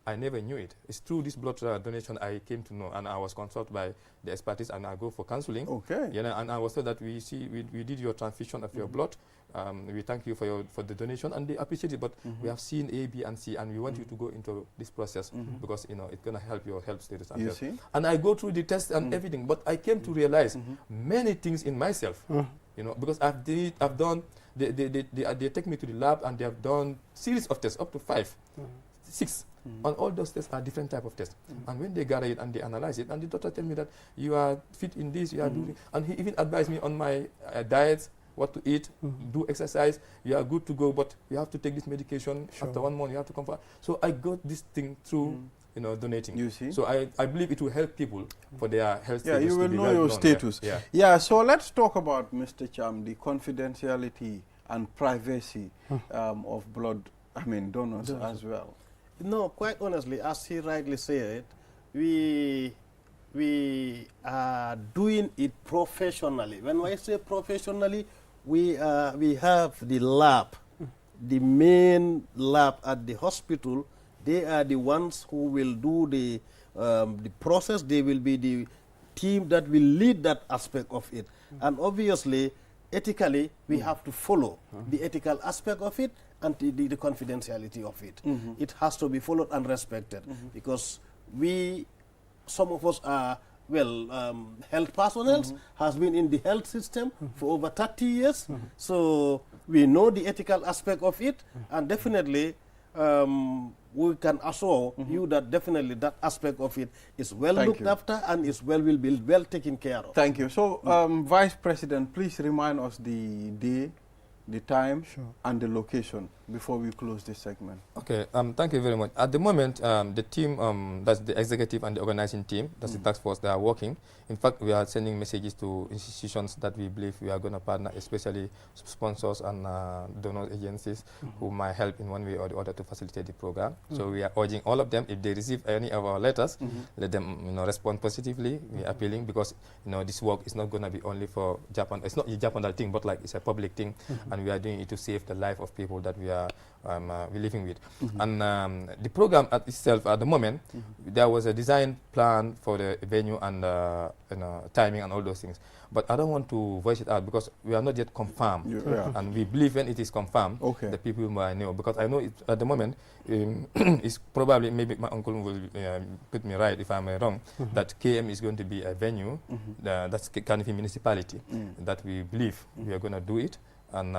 I never knew it. It's through this blood donation I came to know, and I was consulted by the expertise, and I go for counseling. And I was told that we did your transfusion of your blood. We thank you for the donation, and they appreciate it. But we have seen A, B, and C, and we want you to go into this process because it's gonna help your health status. And I go through the test and everything, but I came to realize many things in myself. Because I've done. They take me to the lab, and they have done series of tests, up to 5, 6. And all those tests are different type of tests. And when they gather it and they analyze it, and the doctor tell me that you are fit in this, you are doing, and he even advised me on my diets, what to eat, do exercise, you are good to go, but you have to take this medication after 1 month, you have to come for. So I got this thing through donating. You see? So I believe it will help people for their health status. You will know your status. So let's talk about, Mr. Cham, the confidentiality and privacy of blood, donors as well. No, quite honestly, as he rightly said, we are doing it professionally. When I say professionally, we have the lab, the main lab at the hospital. They are the ones who will do the process. They will be the team that will lead that aspect of it. And obviously, ethically, we have to follow the ethical aspect of it and the confidentiality of it. It has to be followed and respected, because some of us are, health personnel, has been in the health system for over 30 years. So we know the ethical aspect of it, and definitely we can assure you that definitely that aspect of it is well looked after and will be well taken care of. Thank you. So, Vice President, please remind us the day, the time, and the location before we close this segment. Okay, thank you very much. At the moment, the team, that's the executive and the organizing team, that's the task force, they are working. In fact, we are sending messages to institutions that we believe we are going to partner, especially sponsors and donor agencies who might help in one way or the other to facilitate the program. So we are urging all of them, if they receive any of our letters, let them respond positively. We are appealing, because this work is not going to be only for Japan. It's not a Japan thing, but it's a public thing, and we are doing it to save the life of people that we are living with. And the program itself, at the moment, there was a design plan for the venue and timing and all those things. But I don't want to voice it out, because we are not yet confirmed. And we believe when it is confirmed, the people might know. Because I know at the moment, it's probably, maybe my uncle will put me right if I'm wrong, that KM is going to be a venue, that's Kanifi municipality, that we believe we are going to do it. And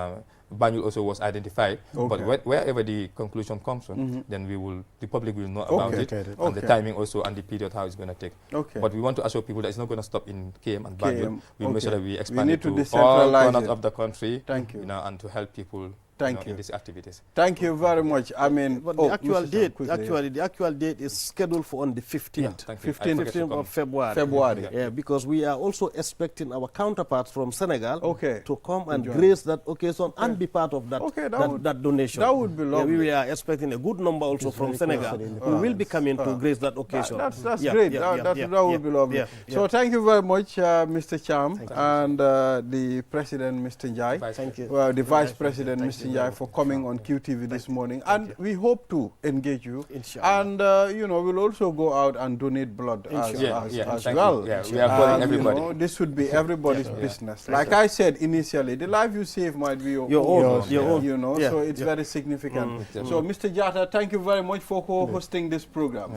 Banjul also was identified. Okay. But wherever the conclusion comes from, then the public will know about it, and the timing also, and the period how it's going to take. But we want to assure people that it's not going to stop in KM and Banjul. We make sure that we expand it to all corners of the country. Thank you. You know, and to help people. Thank you. In these activities. Thank you very much. I mean, but the actual date is scheduled for on the 15th. 15th of February. Yeah, because we are also expecting our counterparts from Senegal to come and grace that occasion and be part of that that donation. That would be lovely. Yeah, we are expecting a good number also from Senegal who will be coming to grace that occasion. That's great. That would be lovely. So thank you very much, Mr. Cham, and the President, Mr. Njai. Thank you. The Vice President, Mr. Njai, for coming on QTV this morning, and we hope to engage you. And you know, we'll also go out and donate blood as well. Yeah, we are calling everybody. You know, this would be everybody's business. Like I said initially, the life you save might be your own. You know, so it's very significant. So, Mr. Jata, thank you very much for co-hosting this program.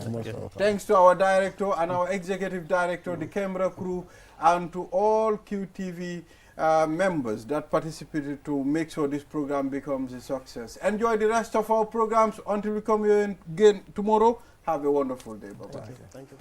Thanks to our director and our executive director, the camera crew, and to all QTV members that participated to make sure this program becomes a success. Enjoy the rest of our programs until we come here again tomorrow. Have a wonderful day. Bye-bye. Thank you.